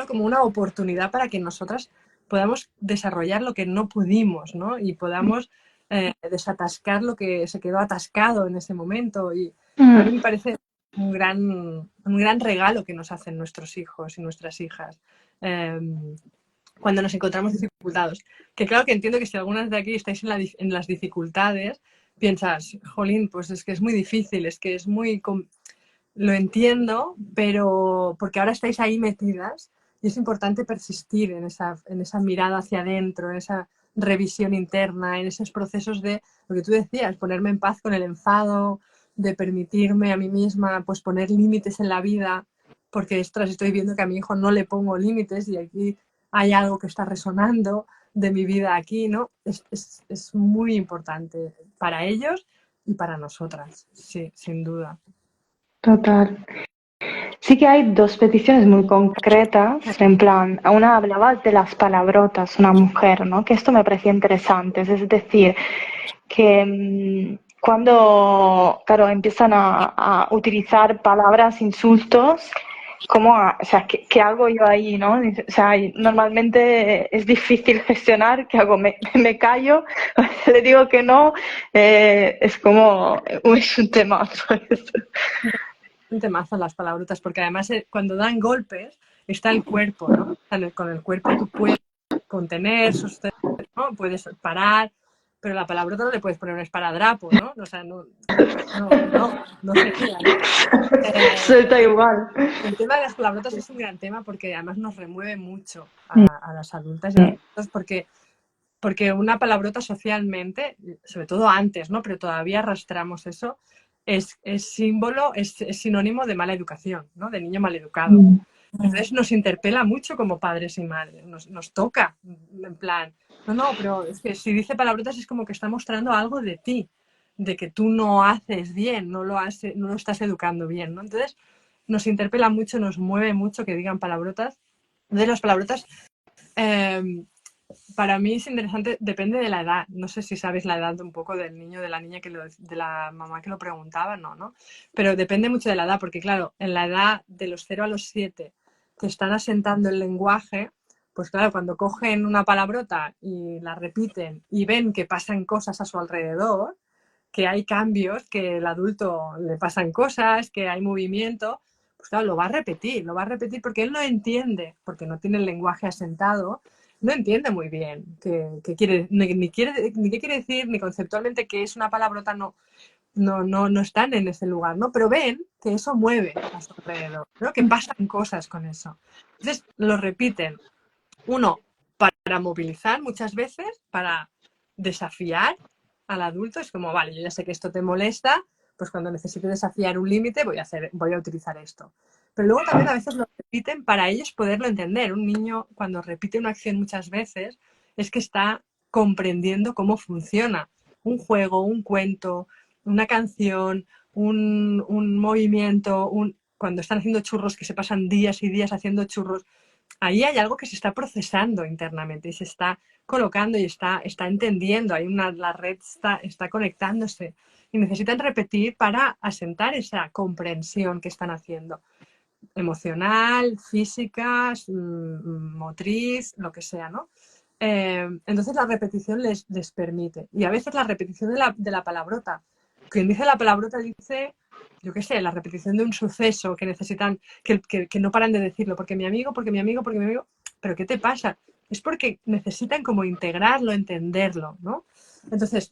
como una oportunidad para que nosotras podamos desarrollar lo que no pudimos, ¿no? Y podamos desatascar lo que se quedó atascado en ese momento. Y a mí me parece un gran regalo que nos hacen nuestros hijos y nuestras hijas cuando nos encontramos dificultados. Que claro que entiendo que si algunas de aquí estáis en las dificultades, piensas, jolín, pues es que es muy difícil, es que es muy... Lo entiendo, pero porque ahora estáis ahí metidas y es importante persistir en esa mirada hacia adentro, en esa revisión interna, en esos procesos de lo que tú decías, ponerme en paz con el enfado, de permitirme a mí misma pues poner límites en la vida, porque ostras, estoy viendo que a mi hijo no le pongo límites y aquí hay algo que está resonando de mi vida aquí, ¿no? Es muy importante para ellos y para nosotras, sí, sin duda. total. Sí que hay dos peticiones muy concretas, en plan, una hablaba de las palabrotas, una mujer, ¿no? Que esto me parecía interesante, es decir, que cuando, claro, empiezan a utilizar palabras, insultos, o sea, ¿qué hago yo ahí, no? O sea, normalmente es difícil gestionar, ¿qué hago? Me callo, le digo que no, es como, es un temazo. Un temazo las palabrotas, porque además cuando dan golpes está el cuerpo, ¿no? Con el cuerpo tú puedes contener, sostener, ¿no? Puedes parar, pero la palabrota no le puedes poner un esparadrapo, ¿no? O sea, no sería, ¿no? Suelta igual. El tema de las palabrotas es un gran tema porque además nos remueve mucho Mm, a las adultas y a los adultos porque una palabrota socialmente, sobre todo antes, ¿no? Pero todavía arrastramos eso, es símbolo, es sinónimo de mala educación, ¿no? De niño maleducado. mm, Entonces nos interpela mucho como padres y madres, nos toca, en plan, no, pero es que si dice palabrotas es como que está mostrando algo de ti, de que tú no haces bien, no lo estás educando bien, ¿no? Entonces nos interpela mucho, nos mueve mucho que digan palabrotas. De las palabrotas eh, para mí es interesante, depende de la edad. No sé si sabes la edad un poco del niño, de la niña, de la mamá que lo preguntaba, no. Pero depende mucho de la edad, porque claro, en la edad de los 0 a los 7 que están asentando el lenguaje, pues claro, cuando cogen una palabrota y la repiten y ven que pasan cosas a su alrededor, que hay cambios, que el adulto le pasan cosas, que hay movimiento, pues claro, lo va a repetir porque él no entiende, porque no tiene el lenguaje asentado, no entiende muy bien qué quiere, ni qué quiere decir, ni conceptualmente qué es una palabrota, no están en ese lugar, ¿no? Pero ven que eso mueve a su alrededor, ¿no? Que pasan cosas con eso. Entonces lo repiten. Uno, para movilizar muchas veces, para desafiar al adulto. Es como, vale, yo ya sé que esto te molesta, pues cuando necesite desafiar un límite voy a utilizar esto. Pero luego también a veces lo repiten para ellos poderlo entender. Un niño cuando repite una acción muchas veces es que está comprendiendo cómo funciona un juego, un cuento, una canción, un movimiento, cuando están haciendo churros, que se pasan días y días haciendo churros, ahí hay algo que se está procesando internamente y se está colocando y está entendiendo. La red está conectándose y necesitan repetir para asentar esa comprensión que están haciendo. Emocional, física, motriz, lo que sea, ¿no? Entonces la repetición les permite. Y a veces la repetición de la palabrota. Quien dice la palabrota dice, yo qué sé, la repetición de un suceso que necesitan, que no paran de decirlo, porque mi amigo, porque mi amigo, porque mi amigo. ¿Pero qué te pasa? Es porque necesitan como integrarlo, entenderlo, ¿no? Entonces,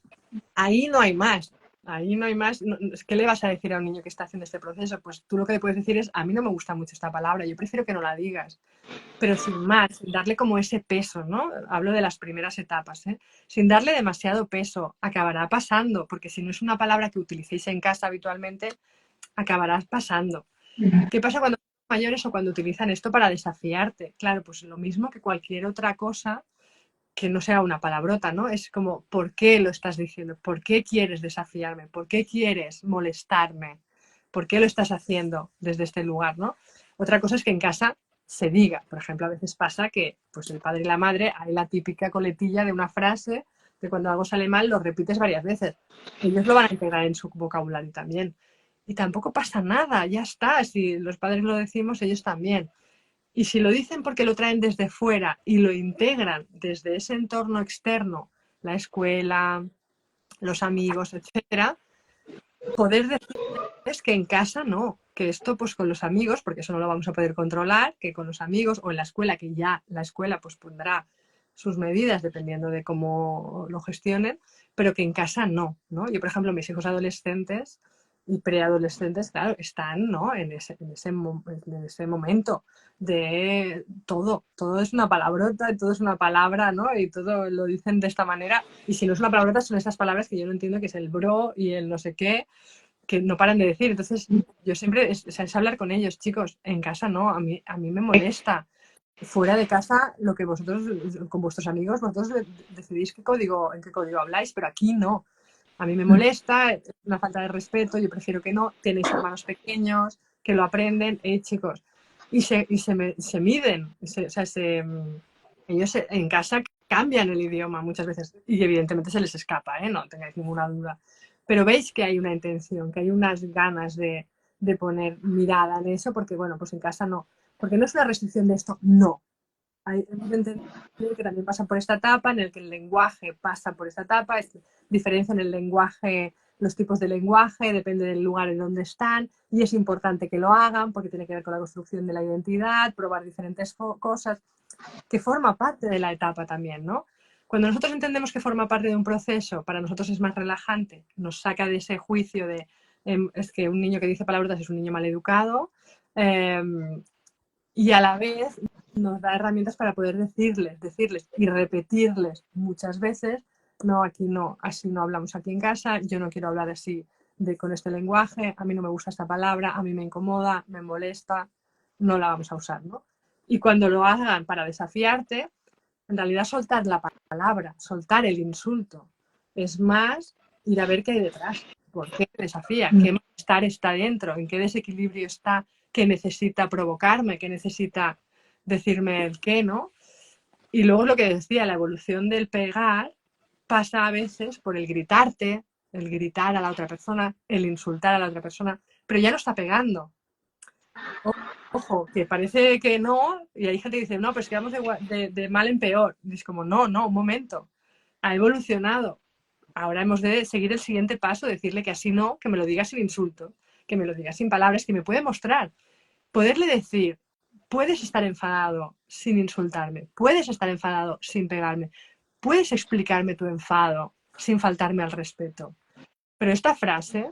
ahí no hay más. Ahí no hay más. ¿Qué le vas a decir a un niño que está haciendo este proceso? Pues tú lo que le puedes decir es, a mí no me gusta mucho esta palabra, yo prefiero que no la digas, pero sin más, sin darle como ese peso, ¿no? Hablo de las primeras etapas, ¿eh? Sin darle demasiado peso, acabará pasando, porque si no es una palabra que utilicéis en casa habitualmente, acabarás pasando. ¿Qué pasa cuando son mayores o cuando utilizan esto para desafiarte? Claro, pues lo mismo que cualquier otra cosa que no sea una palabrota, ¿no? Es como, ¿por qué lo estás diciendo? ¿Por qué quieres desafiarme? ¿Por qué quieres molestarme? ¿Por qué lo estás haciendo desde este lugar, no? Otra cosa es que en casa se diga. Por ejemplo, a veces pasa que pues el padre y la madre hay la típica coletilla de una frase que cuando algo sale mal lo repites varias veces. Ellos lo van a integrar en su vocabulario también. Y tampoco pasa nada, ya está. Si los padres lo decimos, ellos también. Y si lo dicen porque lo traen desde fuera y lo integran desde ese entorno externo, la escuela, los amigos, etcétera, poder decirles que en casa no, que esto pues con los amigos, porque eso no lo vamos a poder controlar, que con los amigos o en la escuela, que ya la escuela pues pondrá sus medidas dependiendo de cómo lo gestionen, pero que en casa no, ¿no? Yo, por ejemplo, mis hijos adolescentes y preadolescentes, claro, están, ¿no? En ese momento de todo es una palabrota, todo es una palabra, ¿no? Y todo lo dicen de esta manera, y si no es una palabrota son esas palabras que yo no entiendo, que es el bro y el no sé qué, que no paran de decir. Entonces, yo siempre es hablar con ellos, chicos, en casa no, a mí me molesta. Fuera de casa, lo que vosotros, con vuestros amigos, vosotros decidís en qué código habláis, pero aquí no. A mí me molesta, es una falta de respeto, yo prefiero que no. Tenéis hermanos pequeños que lo aprenden, chicos. Se miden, o sea, ellos en casa cambian el idioma muchas veces y evidentemente se les escapa, no tengáis ninguna duda. Pero veis que hay una intención, que hay unas ganas de poner mirada en eso, porque bueno, pues en casa no. Porque no es una restricción de esto, no. Hemos de entender que también pasa por esta etapa, en el que el lenguaje pasa por esta etapa, es diferencia en el lenguaje, los tipos de lenguaje, depende del lugar en donde están, y es importante que lo hagan porque tiene que ver con la construcción de la identidad, probar diferentes cosas, que forma parte de la etapa también, ¿no? Cuando nosotros entendemos que forma parte de un proceso, para nosotros es más relajante, nos saca de ese juicio de es que un niño que dice palabras es un niño mal educado, y a la vez nos da herramientas para poder decirles y repetirles muchas veces, no, aquí no, así no hablamos aquí en casa, yo no quiero hablar así con este lenguaje, a mí no me gusta esta palabra, a mí me incomoda, me molesta, no la vamos a usar, ¿no? Y cuando lo hagan para desafiarte, en realidad soltar la palabra, soltar el insulto, es más ir a ver qué hay detrás, por qué desafía, qué malestar está dentro, en qué desequilibrio está, qué necesita provocarme, qué necesita decirme el qué, ¿no? Y luego lo que decía, la evolución del pegar pasa a veces por el gritarte, el gritar a la otra persona, el insultar a la otra persona, pero ya no está pegando. Ojo, que parece que no, y hay gente que dice, no, pues que vamos de mal en peor. Y es como, no, un momento, ha evolucionado. Ahora hemos de seguir el siguiente paso, decirle que así no, que me lo diga sin insulto, que me lo diga sin palabras, que me puede mostrar. Poderle decir, puedes estar enfadado, sin insultarme, puedes estar enfadado sin pegarme, puedes explicarme tu enfado sin faltarme al respeto. Pero esta frase,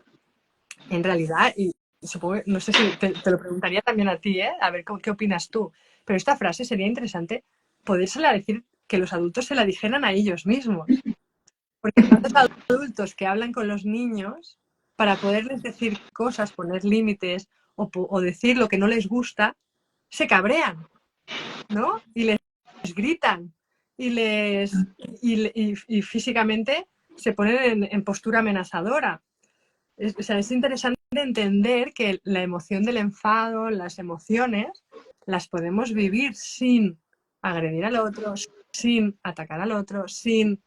en realidad, y supongo, no sé si te lo preguntaría también a ti, a ver qué opinas tú, pero esta frase sería interesante podérsela decir, que los adultos se la dijeran a ellos mismos. Porque tantos adultos que hablan con los niños para poderles decir cosas, poner límites o decir lo que no les gusta, se cabrean, ¿no? Y les gritan y físicamente se ponen en postura amenazadora. O sea, es interesante entender que la emoción del enfado, las emociones, las podemos vivir sin agredir al otro, sin atacar al otro, sin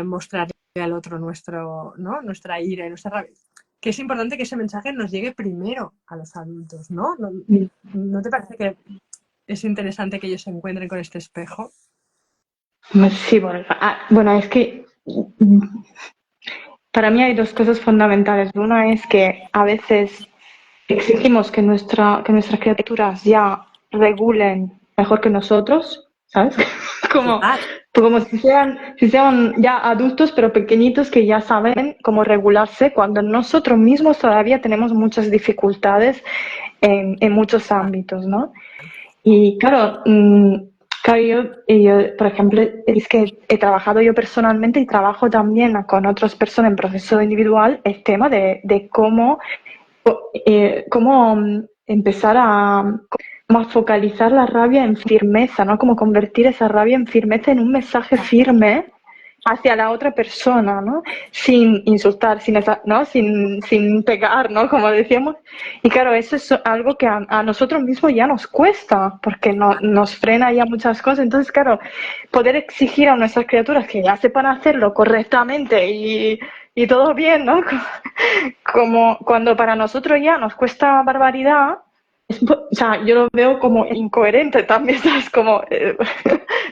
mostrarle al otro nuestra ira y nuestra rabia. Que es importante que ese mensaje nos llegue primero a los adultos, ¿no? ¿No te parece que es interesante que ellos se encuentren con este espejo? Sí, bueno, es que para mí hay dos cosas fundamentales. Una es que a veces exigimos que nuestras criaturas ya regulen mejor que nosotros, ¿sabes? Como, Claro. como si sean ya adultos, pero pequeñitos que ya saben cómo regularse, cuando nosotros mismos todavía tenemos muchas dificultades en muchos ámbitos, ¿no? Y claro, claro, yo, por ejemplo, es que he trabajado yo personalmente y trabajo también con otras personas en proceso individual el tema de cómo empezar a focalizar la rabia en firmeza, ¿no? Como convertir esa rabia en firmeza en un mensaje firme hacia la otra persona, ¿no? Sin insultar, ¿no? Sin pegar, ¿no? Como decíamos. Y claro, eso es algo que a nosotros mismos ya nos cuesta, porque nos frena ya muchas cosas. Entonces, claro, poder exigir a nuestras criaturas que ya sepan hacerlo correctamente y todo bien, ¿no? Como cuando para nosotros ya nos cuesta barbaridad, o sea, yo lo veo como incoherente también, ¿sabes? Como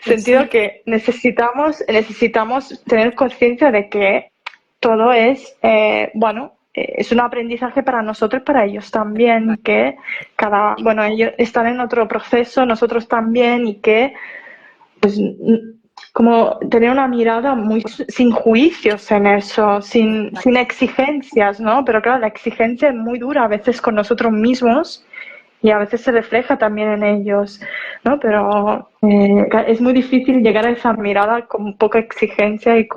sentido Sí, que necesitamos tener conciencia de que todo es, bueno, es un aprendizaje para nosotros y para ellos también, que bueno, ellos están en otro proceso, nosotros también, y que, pues, como tener una mirada muy sin juicios en eso, sin exigencias, ¿no? Pero claro, la exigencia es muy dura a veces con nosotros mismos y a veces se refleja también en ellos, ¿no? Pero es muy difícil llegar a esa mirada con poca exigencia y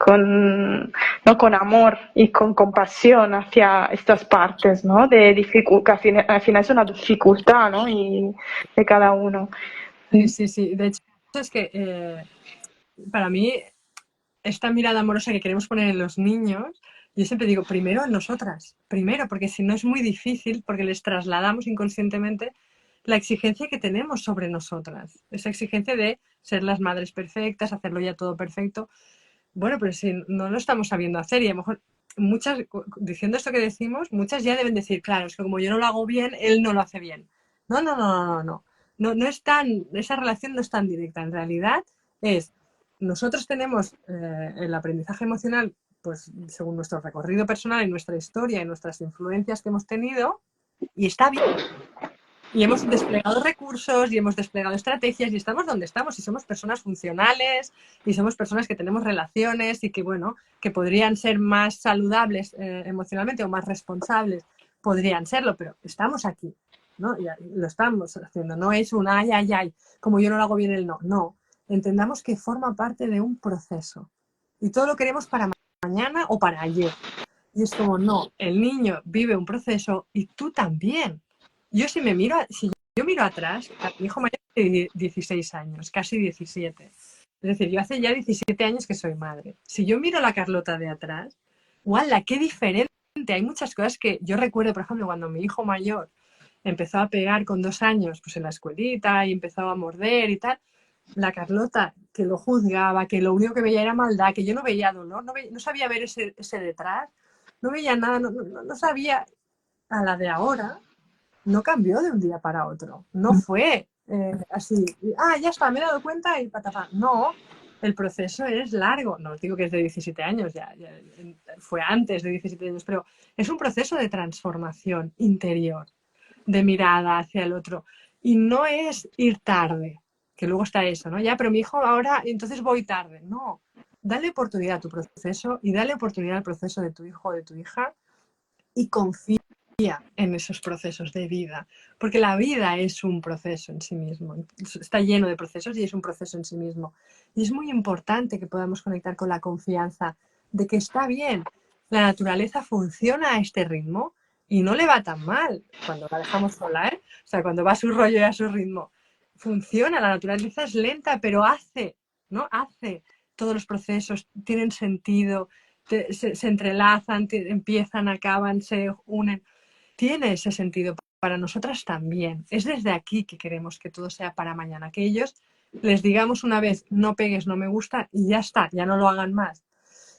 ¿no? Con amor y con compasión hacia estas partes, ¿no? Que al final es una dificultad, ¿no? Y de cada uno. sí. De hecho, es que para mí esta mirada amorosa que queremos poner en los niños, yo siempre digo, primero en nosotras, primero, porque si no es muy difícil, porque les trasladamos inconscientemente la exigencia que tenemos sobre nosotras, esa exigencia de ser las madres perfectas, hacerlo ya todo perfecto. Bueno, pero si no lo estamos sabiendo hacer y a lo mejor muchas, diciendo esto que decimos, muchas ya deben decir, claro, es que como yo no lo hago bien, él no lo hace bien. No. No es tan, esa relación no es tan directa. En realidad es, nosotros tenemos el aprendizaje emocional, pues según nuestro recorrido personal y nuestra historia y nuestras influencias que hemos tenido, y está bien. Y hemos desplegado recursos y hemos desplegado estrategias y estamos donde estamos y somos personas funcionales y somos personas que tenemos relaciones y que, bueno, que podrían ser más saludables emocionalmente o más responsables, podrían serlo, pero estamos aquí, ¿no? Y lo estamos haciendo, no es un ay, como yo no lo hago bien, él no, no. Entendamos que forma parte de un proceso y todo lo queremos para mañana o para ayer. Y es como, no, el niño vive un proceso y tú también. Si yo miro atrás, a mi hijo mayor tiene 16 años, casi 17. Es decir, yo hace ya 17 años que soy madre. Si yo miro a la Carlota de atrás, ¡guala, qué diferente! Hay muchas cosas que yo recuerdo, por ejemplo, cuando mi hijo mayor empezó a pegar con 2 años, pues en la escuelita y empezó a morder y tal. La Carlota que lo juzgaba, que lo único que veía era maldad, que yo no veía dolor, no sabía ver ese detrás, no veía nada, no sabía. A la de ahora no cambió de un día para otro. No fue así, ya está, me he dado cuenta y patapá. No, el proceso es largo. No os digo que es de 17 años, ya fue antes de 17 años, pero es un proceso de transformación interior, de mirada hacia el otro. Y no es ir tarde, que luego está eso, ¿no? Ya, pero mi hijo ahora, entonces voy tarde. No, dale oportunidad a tu proceso y dale oportunidad al proceso de tu hijo o de tu hija y confía en esos procesos de vida, porque la vida es un proceso en sí mismo, está lleno de procesos y es un proceso en sí mismo. Y es muy importante que podamos conectar con la confianza de que está bien, la naturaleza funciona a este ritmo y no le va tan mal cuando la dejamos sola, ¿eh? O sea, cuando va a su rollo y a su ritmo. Funciona, la naturaleza es lenta, pero hace, ¿no? Hace. Todos los procesos tienen sentido, se entrelazan, empiezan, acaban, se unen. Tiene ese sentido para nosotras también. Es desde aquí que queremos que todo sea para mañana, que ellos les digamos una vez, no pegues, no me gusta, y ya está, ya no lo hagan más.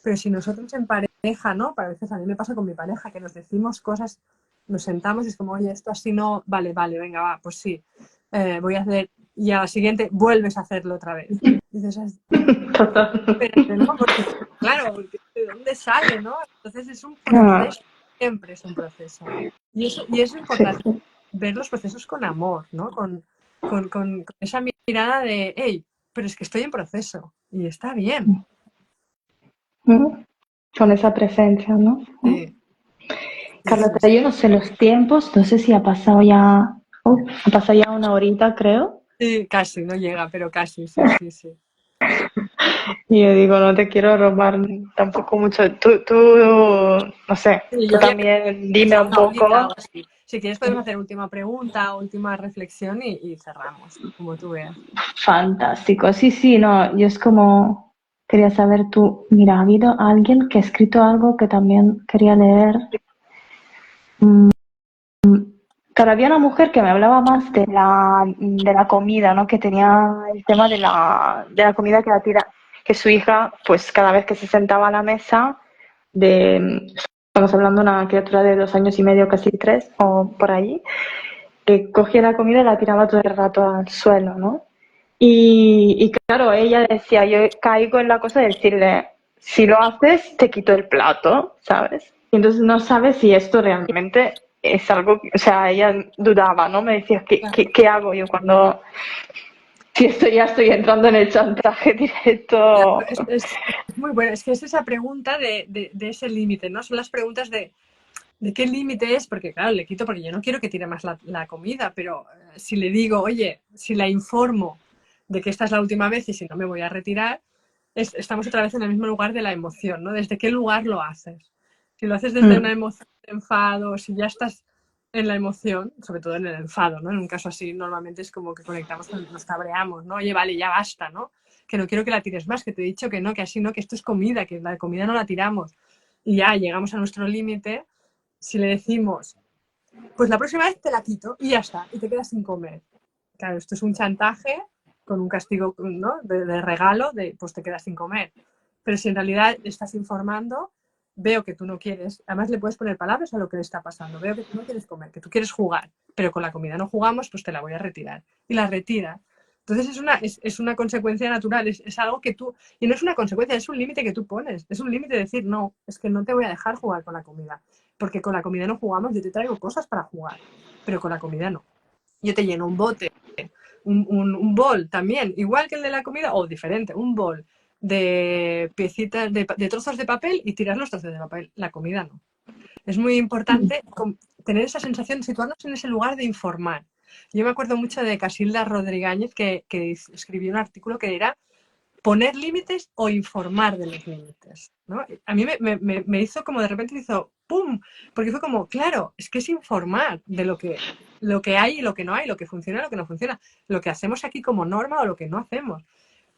Pero si nosotros en pareja, ¿no? A veces a mí me pasa con mi pareja, que nos decimos cosas, nos sentamos y es como, oye, esto así no, vale, venga, va, pues sí, voy a hacer, y a la siguiente vuelves a hacerlo otra vez. Y dices, Total. espérate, ¿no? Porque, claro, ¿de dónde sale, no? Entonces es un Ah, proceso, siempre es un proceso. Y es sí, importante sí. ver los procesos con amor, ¿no? Con esa mirada de, hey, pero es que estoy en proceso y está bien. Mm. Con esa presencia, ¿no? Mm. Sí, sí, sí, Carlota, yo no sé los tiempos, no sé si ha pasado ya, ha pasado ya una horita, creo. sí, casi, no llega, pero casi, sí, sí, sí. Y yo digo, no te quiero robar tampoco mucho. No sé, Sí, tú yo había también dime pensado un una horita o poco. algo así. Si quieres podemos hacer última pregunta, última reflexión y cerramos, como tú veas. Fantástico, sí, sí, no, yo es como, quería saber tú, mira, ha habido alguien que ha escrito algo que también quería leer. Mm, Claro, había una mujer que me hablaba más de la comida, ¿no? Que tenía el tema de la comida que la tira, que su hija, pues cada vez que se sentaba a la mesa, estamos hablando de una criatura de 2 años y medio, casi 3, o por allí, que cogía la comida y la tiraba todo el rato al suelo, ¿no? Y claro, ella decía, yo caigo en la cosa de decirle, si lo haces, te quito el plato, ¿sabes? Y entonces no sabes si esto realmente es algo, o sea, ella dudaba, ¿no? Me decía, ¿qué hago yo cuando, si esto ya estoy entrando en el chantaje Claro, directo? es muy bueno, es que es esa pregunta de ese límite, ¿no? Son las preguntas de qué límite es, porque claro, le quito porque yo no quiero que tire más la comida, pero si le digo, oye, si la informo de que esta es la última vez y si no me voy a retirar, estamos otra vez en el mismo lugar de la emoción, ¿no? ¿Desde qué lugar lo haces? Si lo haces desde una Mm, emoción de enfado, si ya estás en la emoción, sobre todo en el enfado, ¿no? En un caso así, normalmente es como que conectamos, nos cabreamos, ¿no? Oye, vale, ya basta, ¿no? Que no quiero que la tires más, que te he dicho que no, que así no, que esto es comida, que la comida no la tiramos. Y ya llegamos a nuestro límite, si le decimos, pues la próxima vez te la quito y ya está, y te quedas sin comer. Claro, esto es un chantaje con un castigo, ¿no? de regalo, de pues te quedas sin comer. Pero si en realidad estás informando, veo que tú no quieres, además le puedes poner palabras a lo que le está pasando, veo que tú no quieres comer, que tú quieres jugar, pero con la comida no jugamos, pues te la voy a retirar. Y la retira. Entonces es una consecuencia natural, es algo que tú, y no es una consecuencia, es un límite que tú pones, es un límite de decir, no, es que no te voy a dejar jugar con la comida, porque con la comida no jugamos, yo te traigo cosas para jugar, pero con la comida no. Yo te lleno un bote, un bol también, igual que el de la comida, o diferente, un bol de piecitas, de trozos de papel y tirar los trozos de papel. La comida no. Es muy importante tener esa sensación, situarnos en ese lugar de informar. Yo me acuerdo mucho de Casilda Rodríguez que escribió un artículo que era poner límites o informar de los límites, ¿no? A mí me hizo como de repente hizo ¡pum! Porque fue como, claro, es que es informar de lo que hay y lo que no hay, lo que funciona y lo que no funciona, lo que hacemos aquí como norma o lo que no hacemos.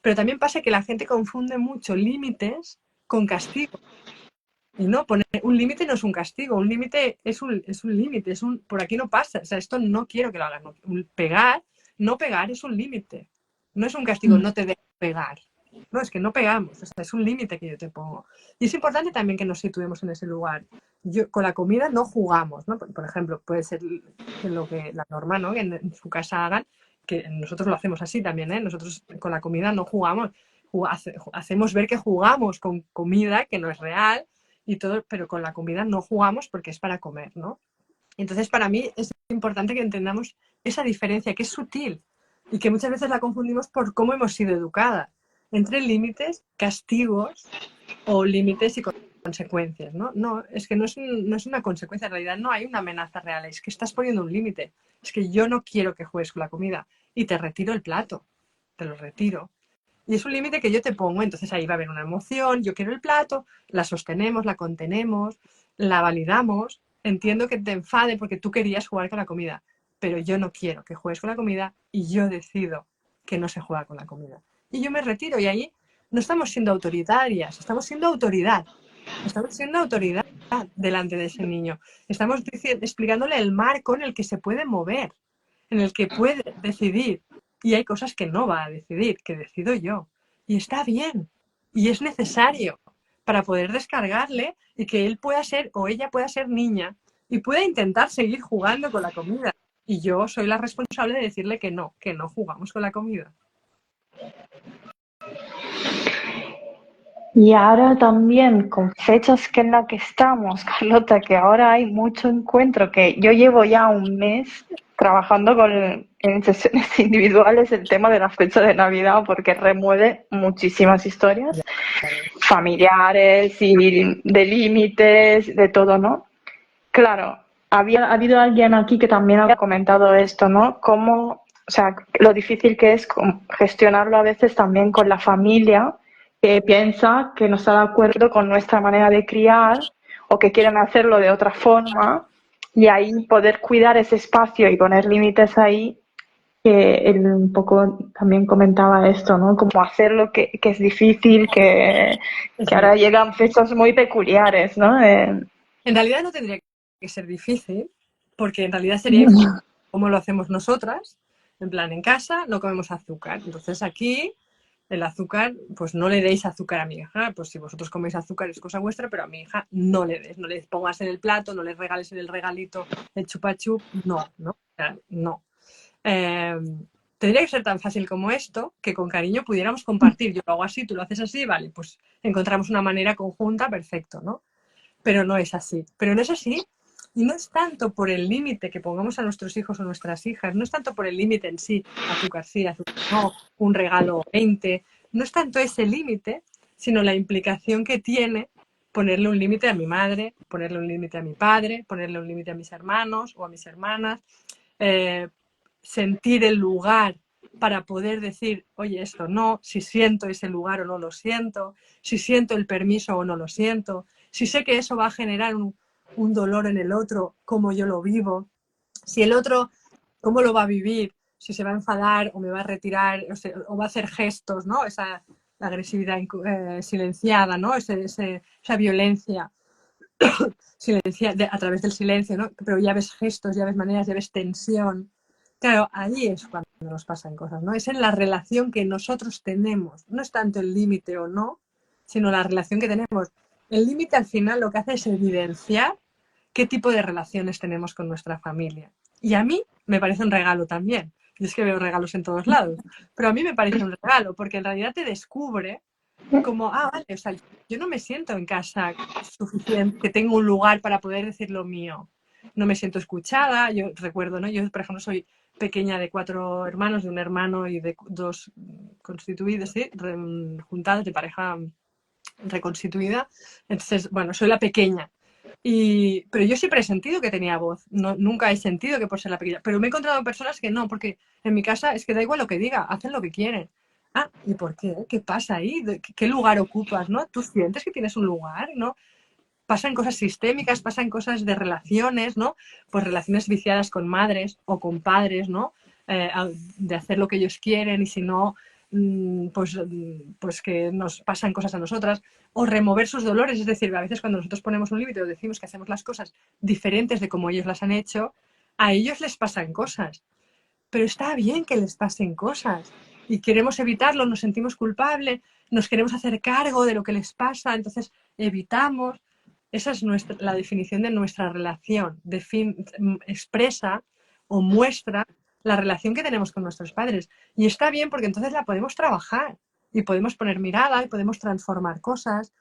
Pero también pasa que la gente confunde mucho límites con castigo. Y no, poner un límite no es un castigo, un límite es un límite, por aquí no pasa, o sea, esto no quiero que lo hagas. No, pegar, no pegar es un límite, no es un castigo, mm, no te dejo pegar. No, es que no pegamos, o sea, es un límite que yo te pongo. Y es importante también que nos situemos en ese lugar. Con la comida no jugamos, ¿no? Por ejemplo, puede ser que lo que la norma, ¿no? Que en su casa hagan, que nosotros lo hacemos así también, ¿eh? Nosotros con la comida no jugamos, hacemos ver que jugamos con comida que no es real y todo, pero con la comida no jugamos porque es para comer, ¿no? Entonces, para mí es importante que entendamos esa diferencia, que es sutil y que muchas veces la confundimos por cómo hemos sido educadas, entre límites, castigos o límites y consecuencias, ¿no? No, es que no es una consecuencia, en realidad no hay una amenaza real, es que estás poniendo un límite. Es que yo no quiero que juegues con la comida y te retiro el plato, te lo retiro. Y es un límite que yo te pongo, entonces ahí va a haber una emoción, yo quiero el plato, la sostenemos, la contenemos, la validamos, entiendo que te enfade porque tú querías jugar con la comida, pero yo no quiero que juegues con la comida y yo decido que no se juega con la comida. Y yo me retiro y ahí no estamos siendo autoritarias, estamos siendo autoridad, estamos siendo autoridad delante de ese niño. Estamos explicándole el marco en el que se puede mover, en el que puede decidir. Y hay cosas que no va a decidir, que decido yo. Y está bien. Y es necesario para poder descargarle y que él pueda ser o ella pueda ser niña y pueda intentar seguir jugando con la comida. Y yo soy la responsable de decirle que no jugamos con la comida. Y ahora también con fechas que en la que estamos, Carlota, que ahora hay mucho encuentro, que yo llevo ya un mes trabajando en sesiones individuales el tema de la fecha de Navidad porque remueve muchísimas historias familiares y de límites, de todo, ¿no? Claro, ha habido alguien aquí que también ha comentado esto, ¿no? Cómo, o sea, lo difícil que es gestionarlo a veces también con la familia que piensa que no está de acuerdo con nuestra manera de criar o que quieren hacerlo de otra forma y ahí poder cuidar ese espacio y poner límites ahí, que él un poco también comentaba esto, ¿no? Como hacerlo que es difícil, Es que muy... ahora llegan fechas muy peculiares, ¿no? En realidad no tendría que ser difícil, porque en realidad sería como lo hacemos nosotras. En plan, en casa no comemos azúcar. Entonces aquí el azúcar, pues no le deis azúcar a mi hija. Pues si vosotros coméis azúcar es cosa vuestra, pero a mi hija no le des. No le pongas en el plato, no le regales en el regalito el chupa chup. No, no, o sea, no. Eh, Tendría que ser tan fácil como esto, que con cariño pudiéramos compartir. Yo lo hago así, tú lo haces así, vale, pues encontramos una manera conjunta, perfecto, ¿no? Pero no es así. Pero no es así y no es tanto por el límite que pongamos a nuestros hijos o nuestras hijas, no es tanto por el límite en sí, azúcar no, un regalo 20, no es tanto ese límite, sino la implicación que tiene ponerle un límite a mi madre, ponerle un límite a mi padre, ponerle un límite a mis hermanos o a mis hermanas, eh, sentir el lugar para poder decir, oye, esto no, si siento ese lugar o no lo siento, si siento el permiso o no lo siento, si sé que eso va a generar un dolor en el otro, cómo yo lo vivo, si el otro, cómo lo va a vivir, si se va a enfadar o me va a retirar o va a hacer gestos, ¿no? Esa agresividad silenciada, ¿no? Esa violencia a través del silencio, ¿no? Pero ya ves gestos, ya ves maneras, ya ves tensión. Claro, ahí es cuando nos pasan cosas, ¿no? Es en la relación que nosotros tenemos. No es tanto el límite o no, sino la relación que tenemos. El límite al final lo que hace es evidenciar qué tipo de relaciones tenemos con nuestra familia. Y a mí me parece un regalo también. Y es que veo regalos en todos lados. Pero a mí me parece un regalo, porque en realidad te descubre como, vale, o sea, yo no me siento en casa suficiente, que tengo un lugar para poder decir lo mío. No me siento escuchada. Yo recuerdo, ¿no? Yo, por ejemplo, soy pequeña de 4 hermanos, de un hermano y de 2 constituidos, ¿sí? Juntados, de pareja reconstituida. Entonces, bueno, soy la pequeña. Pero yo siempre he sentido que tenía voz. No, nunca he sentido que por ser la pequeña. Pero me he encontrado personas que no, porque en mi casa es que da igual lo que diga, hacen lo que quieren. ¿Y por qué? ¿Qué pasa ahí? ¿Qué lugar ocupas? ¿No? ¿Tú sientes que tienes un lugar? ¿No? Pasan cosas sistémicas, pasan cosas de relaciones, ¿no? Pues relaciones viciadas con madres o con padres, ¿no? De hacer lo que ellos quieren y si no, pues que nos pasan cosas a nosotras. O remover sus dolores, es decir, a veces cuando nosotros ponemos un límite o decimos que hacemos las cosas diferentes de como ellos las han hecho, a ellos les pasan cosas. Pero está bien que les pasen cosas y queremos evitarlo, nos sentimos culpables, nos queremos hacer cargo de lo que les pasa, entonces evitamos. Esa es la definición de nuestra relación. Expresa o muestra la relación que tenemos con nuestros padres. Y está bien porque entonces la podemos trabajar y podemos poner mirada y podemos transformar cosas.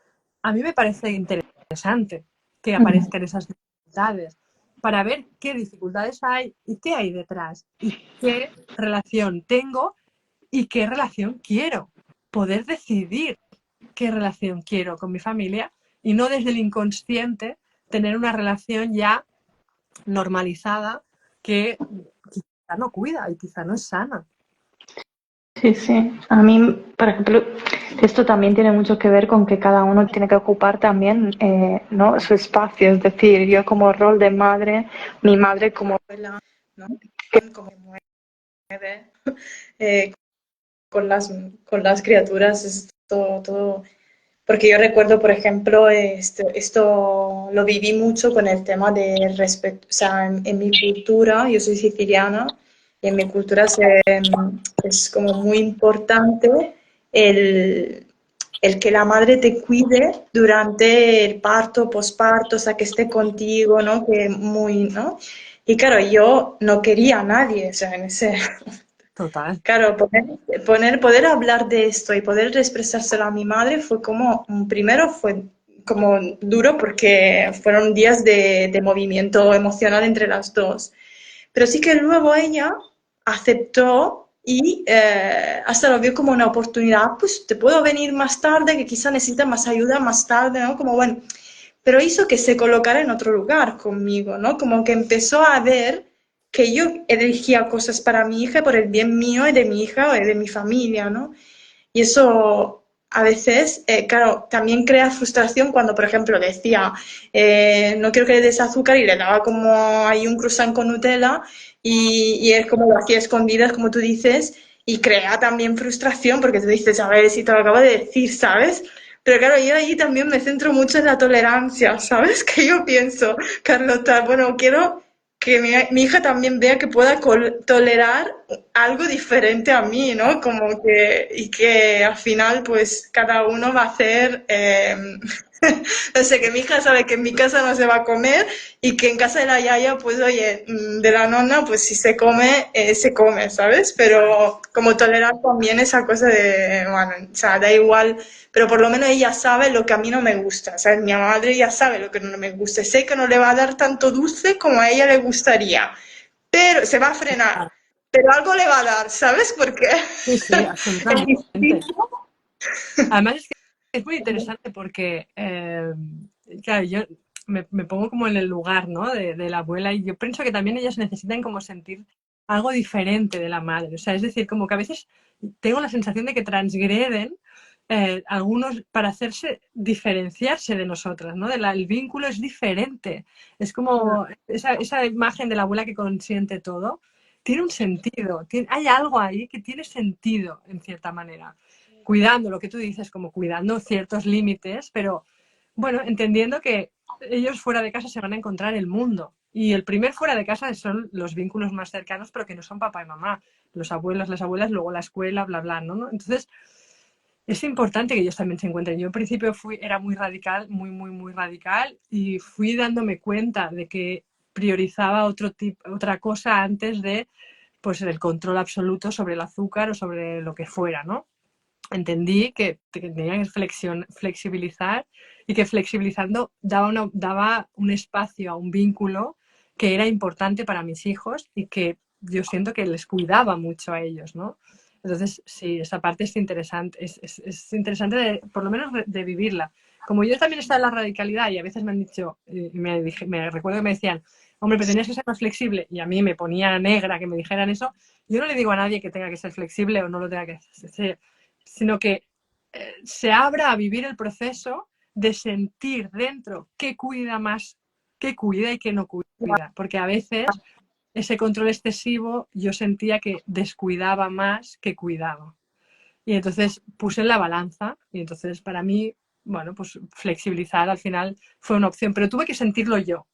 A mí me parece interesante que aparezcan esas dificultades para ver qué dificultades hay y qué hay detrás y qué relación tengo y qué relación quiero. Poder decidir qué relación quiero con mi familia y no desde el inconsciente tener una relación ya normalizada que quizá no cuida y quizá no es sana. Sí, sí. A mí, por ejemplo, esto también tiene mucho que ver con que cada uno tiene que ocupar también, ¿no? Su espacio. Es decir, yo como rol de madre, mi madre como abuela, ¿no? Como mueve, eh, con con las criaturas, es todo. Porque yo recuerdo, por ejemplo, esto lo viví mucho con el tema de respeto, o sea, en mi cultura, yo soy siciliana, y en mi cultura es como muy importante el, el que la madre te cuide durante el parto, posparto, o sea, que esté contigo, ¿no? Que muy, ¿no? Y claro, yo no quería a nadie, o sea, en ese, Total. claro, poder hablar de esto y poder expresárselo a mi madre fue como, primero fue como duro porque fueron días de movimiento emocional entre las dos. Pero sí que luego ella aceptó y hasta lo vio como una oportunidad, pues te puedo venir más tarde, que quizá necesita más ayuda más tarde, ¿no? Como bueno, pero hizo que se colocara en otro lugar conmigo, ¿no? Como que empezó a ver que yo elegía cosas para mi hija por el bien mío y de mi hija y de mi familia, ¿no? Y eso a veces, claro, también crea frustración cuando, por ejemplo, decía, no quiero que le des azúcar y le daba como ahí un croissant con Nutella y es como lo hacía a escondidas, como tú dices, y crea también frustración porque tú dices, a ver si te lo acabo de decir, ¿sabes? Pero claro, yo ahí también me centro mucho en la tolerancia, ¿sabes? Que yo pienso, Carlota, bueno, quiero que mi hija también vea que pueda tolerar algo diferente a mí, ¿no? Como que, y que al final, pues cada uno va a hacer, no sé, que mi hija sabe que en mi casa no se va a comer y que en casa de la yaya, pues oye, de la nonna, pues si se come, ¿sabes? Pero como tolerar también esa cosa de, bueno, o sea, da igual, pero por lo menos ella sabe lo que a mí no me gusta, ¿sabes? Mi madre ya sabe lo que no me gusta, sé que no le va a dar tanto dulce como a ella le gustaría, pero se va a frenar, pero algo le va a dar, ¿sabes? Porque Sí, sí, el absolutamente. instinto... Además es que es muy interesante porque, claro, yo me pongo como en el lugar, ¿no? De la abuela y yo pienso que también ellas necesitan como sentir algo diferente de la madre. O sea, es decir, como que a veces tengo la sensación de que transgreden algunos para hacerse diferenciarse de nosotras, ¿no? El vínculo es diferente. Es como esa imagen de la abuela que consiente todo. Tiene un sentido, hay algo ahí que tiene sentido en cierta manera cuidando lo que tú dices, como cuidando ciertos límites, pero bueno, entendiendo que ellos fuera de casa se van a encontrar el mundo. Y el primer fuera de casa son los vínculos más cercanos, pero que no son papá y mamá, los abuelos, las abuelas, luego la escuela, bla, bla, ¿no? Entonces, es importante que ellos también se encuentren. Yo al principio era muy radical, muy radical, y fui dándome cuenta de que priorizaba otra cosa antes de pues el control absoluto sobre el azúcar o sobre lo que fuera, ¿no? Entendí que tenía que flexibilizar y que flexibilizando daba un espacio a un vínculo que era importante para mis hijos y que yo siento que les cuidaba mucho a ellos, ¿no? Entonces, sí, esa parte es interesante, es interesante por lo menos de vivirla. Como yo también estaba en la radicalidad y a veces me han dicho, me recuerdo que me decían, hombre, pero tenías que ser más flexible y a mí me ponía negra que me dijeran eso, yo no le digo a nadie que tenga que ser flexible o no lo tenga que ser, sino que se abra a vivir el proceso de sentir dentro qué cuida más, qué cuida y qué no cuida. Porque a veces ese control excesivo yo sentía que descuidaba más que cuidaba. Y entonces puse en la balanza y entonces para mí, bueno, pues flexibilizar al final fue una opción, pero tuve que sentirlo yo.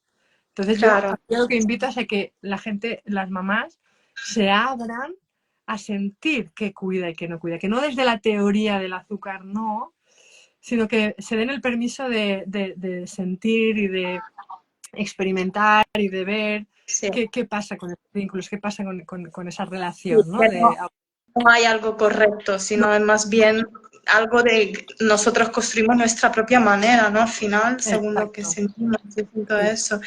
Entonces yo Claro, lo que invito es a que la gente, las mamás, se abran a sentir qué cuida y qué no cuida, que no desde la teoría del azúcar, no, sino que se den el permiso de sentir y de experimentar y de ver sí. qué pasa con esos vínculos, qué pasa con esa Sí, relación, ¿no? que no hay algo correcto, sino es más bien algo de nosotros construimos nuestra propia manera, ¿no? Al final, según lo que Exacto. sentimos, yo siento Sí. eso.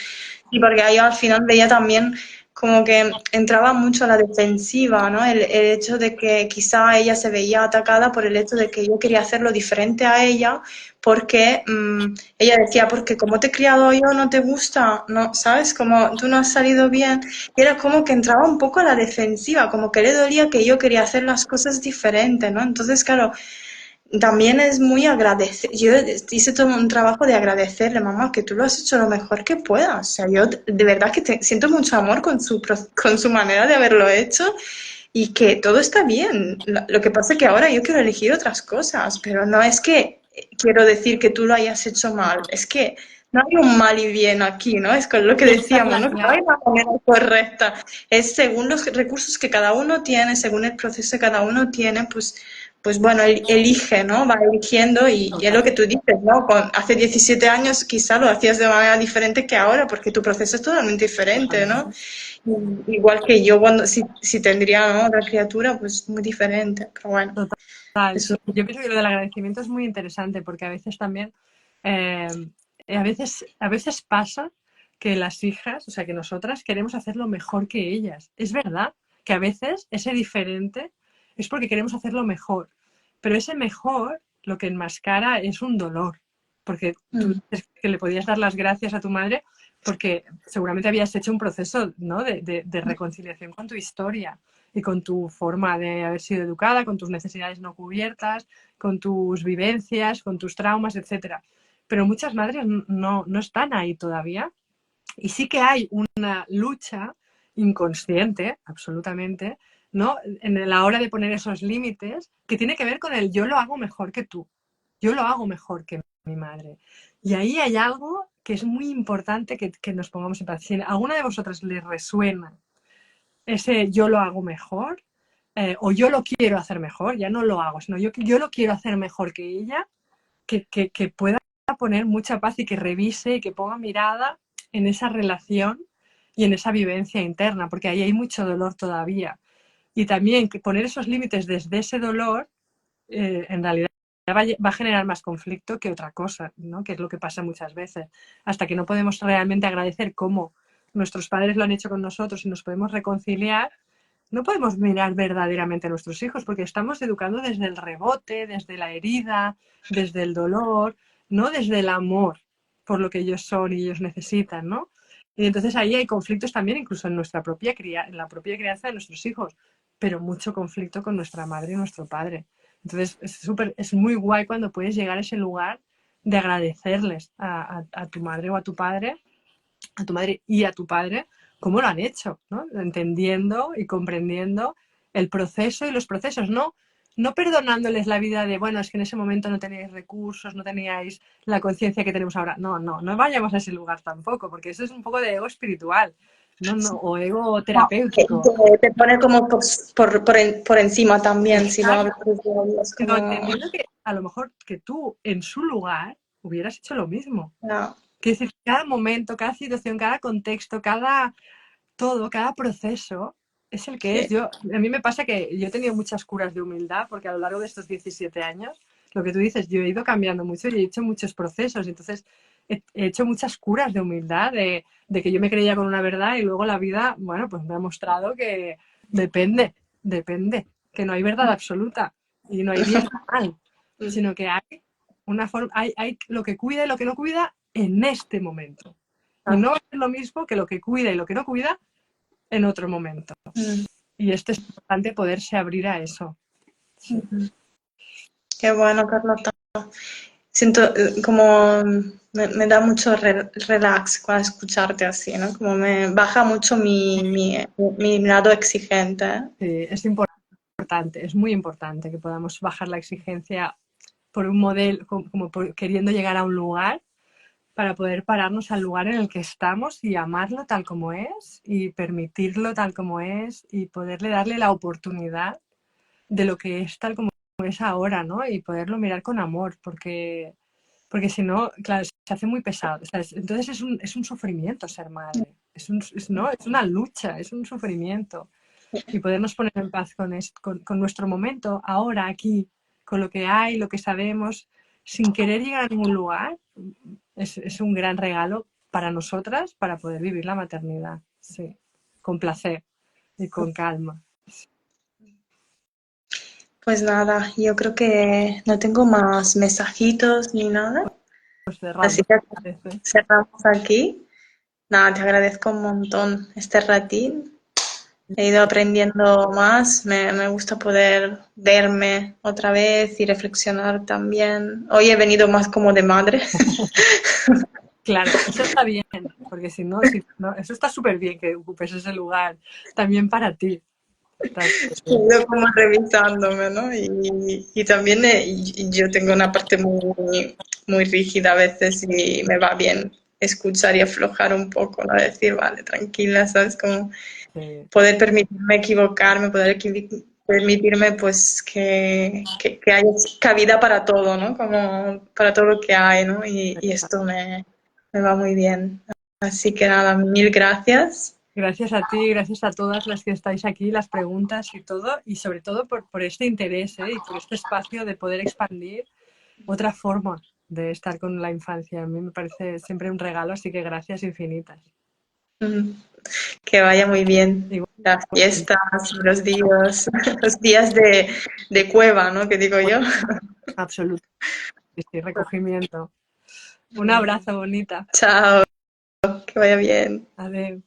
Y porque yo al final veía también como que entraba mucho a la defensiva, ¿no? El hecho de que quizá ella se veía atacada por el hecho de que yo quería hacerlo diferente a ella, porque ella decía, porque como te he criado yo no te gusta, ¿no? ¿Sabes? Como tú no has salido bien. Y era como que entraba un poco a la defensiva, como que le dolía que yo quería hacer las cosas diferentes, ¿no? Entonces, claro, también es muy agradecer. Yo hice todo un trabajo de agradecerle, mamá, que tú lo has hecho lo mejor que puedas. O sea, yo de verdad que siento mucho amor con su manera de haberlo hecho y que todo está bien. Lo que pasa es que ahora yo quiero elegir otras cosas, pero no es que quiero decir que tú lo hayas hecho mal, es que no hay un mal y bien aquí, ¿no? Es con lo que Esta es decíamos, la ¿no? Que no hay clave. una manera correcta. Es según los recursos que cada uno tiene, según el proceso que cada uno tiene, pues bueno, elige, ¿no? Va eligiendo y es lo que tú dices, ¿no? Hace 17 años quizá lo hacías de manera diferente que ahora, porque tu proceso es totalmente diferente, ¿no? Totalmente. Igual que yo cuando si tendría, ¿no? Otra criatura, pues muy diferente. Pero bueno, Total, eso. sí. Yo pienso que lo del agradecimiento es muy interesante porque a veces también, eh, a veces pasa que las hijas, o sea, que nosotras queremos hacerlo mejor que ellas. Es verdad que a veces ese diferente es porque queremos hacerlo mejor, pero ese mejor lo que enmascara es un dolor, porque tú Mm, dices que le podías dar las gracias a tu madre porque seguramente habías hecho un proceso, ¿no? de reconciliación con tu historia y con tu forma de haber sido educada, con tus necesidades no cubiertas, con tus vivencias, con tus traumas, etcétera. Pero muchas madres no están ahí todavía y sí que hay una lucha inconsciente, absolutamente, ¿no? En la hora de poner esos límites, que tiene que ver con el yo lo hago mejor que tú, yo lo hago mejor que mi madre. Y ahí hay algo que es muy importante que nos pongamos en paz. Si a alguna de vosotras le resuena ese yo lo hago mejor, o yo lo quiero hacer mejor, ya no lo hago, sino yo lo quiero hacer mejor que ella, que pueda poner mucha paz y que revise y que ponga mirada en esa relación y en esa vivencia interna, porque ahí hay mucho dolor todavía. Y también que poner esos límites desde ese dolor, en realidad va a generar más conflicto que otra cosa, ¿no? Que es lo que pasa muchas veces. Hasta que no podemos realmente agradecer cómo nuestros padres lo han hecho con nosotros y nos podemos reconciliar, no podemos mirar verdaderamente a nuestros hijos porque estamos educando desde el rebote, desde la herida, desde el dolor, no desde el amor por lo que ellos son y ellos necesitan, ¿no? Y entonces ahí hay conflictos también incluso en nuestra propia en la propia crianza de nuestros hijos, pero mucho conflicto con nuestra madre y nuestro padre. Entonces es muy guay cuando puedes llegar a ese lugar de agradecerles a tu madre o a tu padre, a tu madre y a tu padre, cómo lo han hecho, ¿no? Entendiendo y comprendiendo el proceso y los procesos, no perdonándoles la vida de, bueno, es que en ese momento no teníais recursos, no teníais la conciencia que tenemos ahora. No vayamos a ese lugar tampoco, porque eso es un poco de ego espiritual, o ego no, terapéutico. te pone como por encima también, si lo hablas Exacto. desde ahí, es Sino como, entendiendo que a lo mejor que tú en su lugar hubieras hecho lo mismo. no, Que es decir, cada momento, cada situación, cada contexto, cada proceso es el que es. sí. A mí me pasa que yo he tenido muchas curas de humildad porque a lo largo de estos 17 años, lo que tú dices, yo he ido cambiando mucho y he hecho muchos procesos. Entonces, he hecho muchas curas de humildad, de que yo me creía con una verdad y luego la vida, bueno, pues me ha mostrado que depende, que no hay verdad absoluta y no hay bien o mal, sino que hay una forma, hay lo que cuida y lo que no cuida en este momento. Y Ah, no es lo mismo que lo que cuida y lo que no cuida en otro momento. mm, Y esto es importante poderse abrir a eso. Sí. mm. Qué bueno, Carlota. Siento como me da mucho relax cuando escucharte así, ¿no? Como me baja mucho mi lado exigente. ¿Eh? Sí, es importante, es muy importante que podamos bajar la exigencia por un modelo, como queriendo llegar a un lugar para poder pararnos al lugar en el que estamos y amarlo tal como es y permitirlo tal como es y poderle darle la oportunidad de lo que es tal como es ahora, ¿no? Y poderlo mirar con amor, porque si no, claro, se hace muy pesado. O sea, entonces es un sufrimiento ser madre, ¿no? Es una lucha, es un sufrimiento. Y podernos poner en paz con nuestro momento, ahora, aquí, con lo que hay, lo que sabemos, sin querer llegar a ningún lugar, es un gran regalo para nosotras para poder vivir la maternidad, sí, con placer y con calma. Pues nada, yo creo que no tengo más mensajitos ni nada, Pues así cerramos, que parece. cerramos aquí. Nada, te agradezco un montón este ratín. He ido aprendiendo más, me gusta poder verme otra vez y reflexionar también. Hoy he venido más como de madre. Claro, eso está bien, porque si no, eso está súper bien que ocupes ese lugar también para ti. Está súper He bien. ido como revisándome, ¿no? Y también yo tengo una parte muy, muy rígida a veces y me va bien escuchar y aflojar un poco, ¿no? Decir, vale, tranquila, ¿sabes? Como Sí, poder permitirme equivocarme, poder permitirme pues que haya cabida para todo, ¿no? Como para todo lo que hay, ¿no? Y esto me va muy bien. Así que nada, mil gracias. gracias a ti, gracias a todas las que estáis aquí, las preguntas y todo, y sobre todo por este interés, ¿eh? Y por este espacio de poder expandir otra forma de estar con la infancia. A mí me parece siempre un regalo, así que gracias infinitas. Mm, Que vaya muy bien las Igualmente, fiestas, los días de cueva, ¿no? Que digo yo. absoluto, sí, recogimiento. Un abrazo bonita. Chao, que vaya bien. Adiós.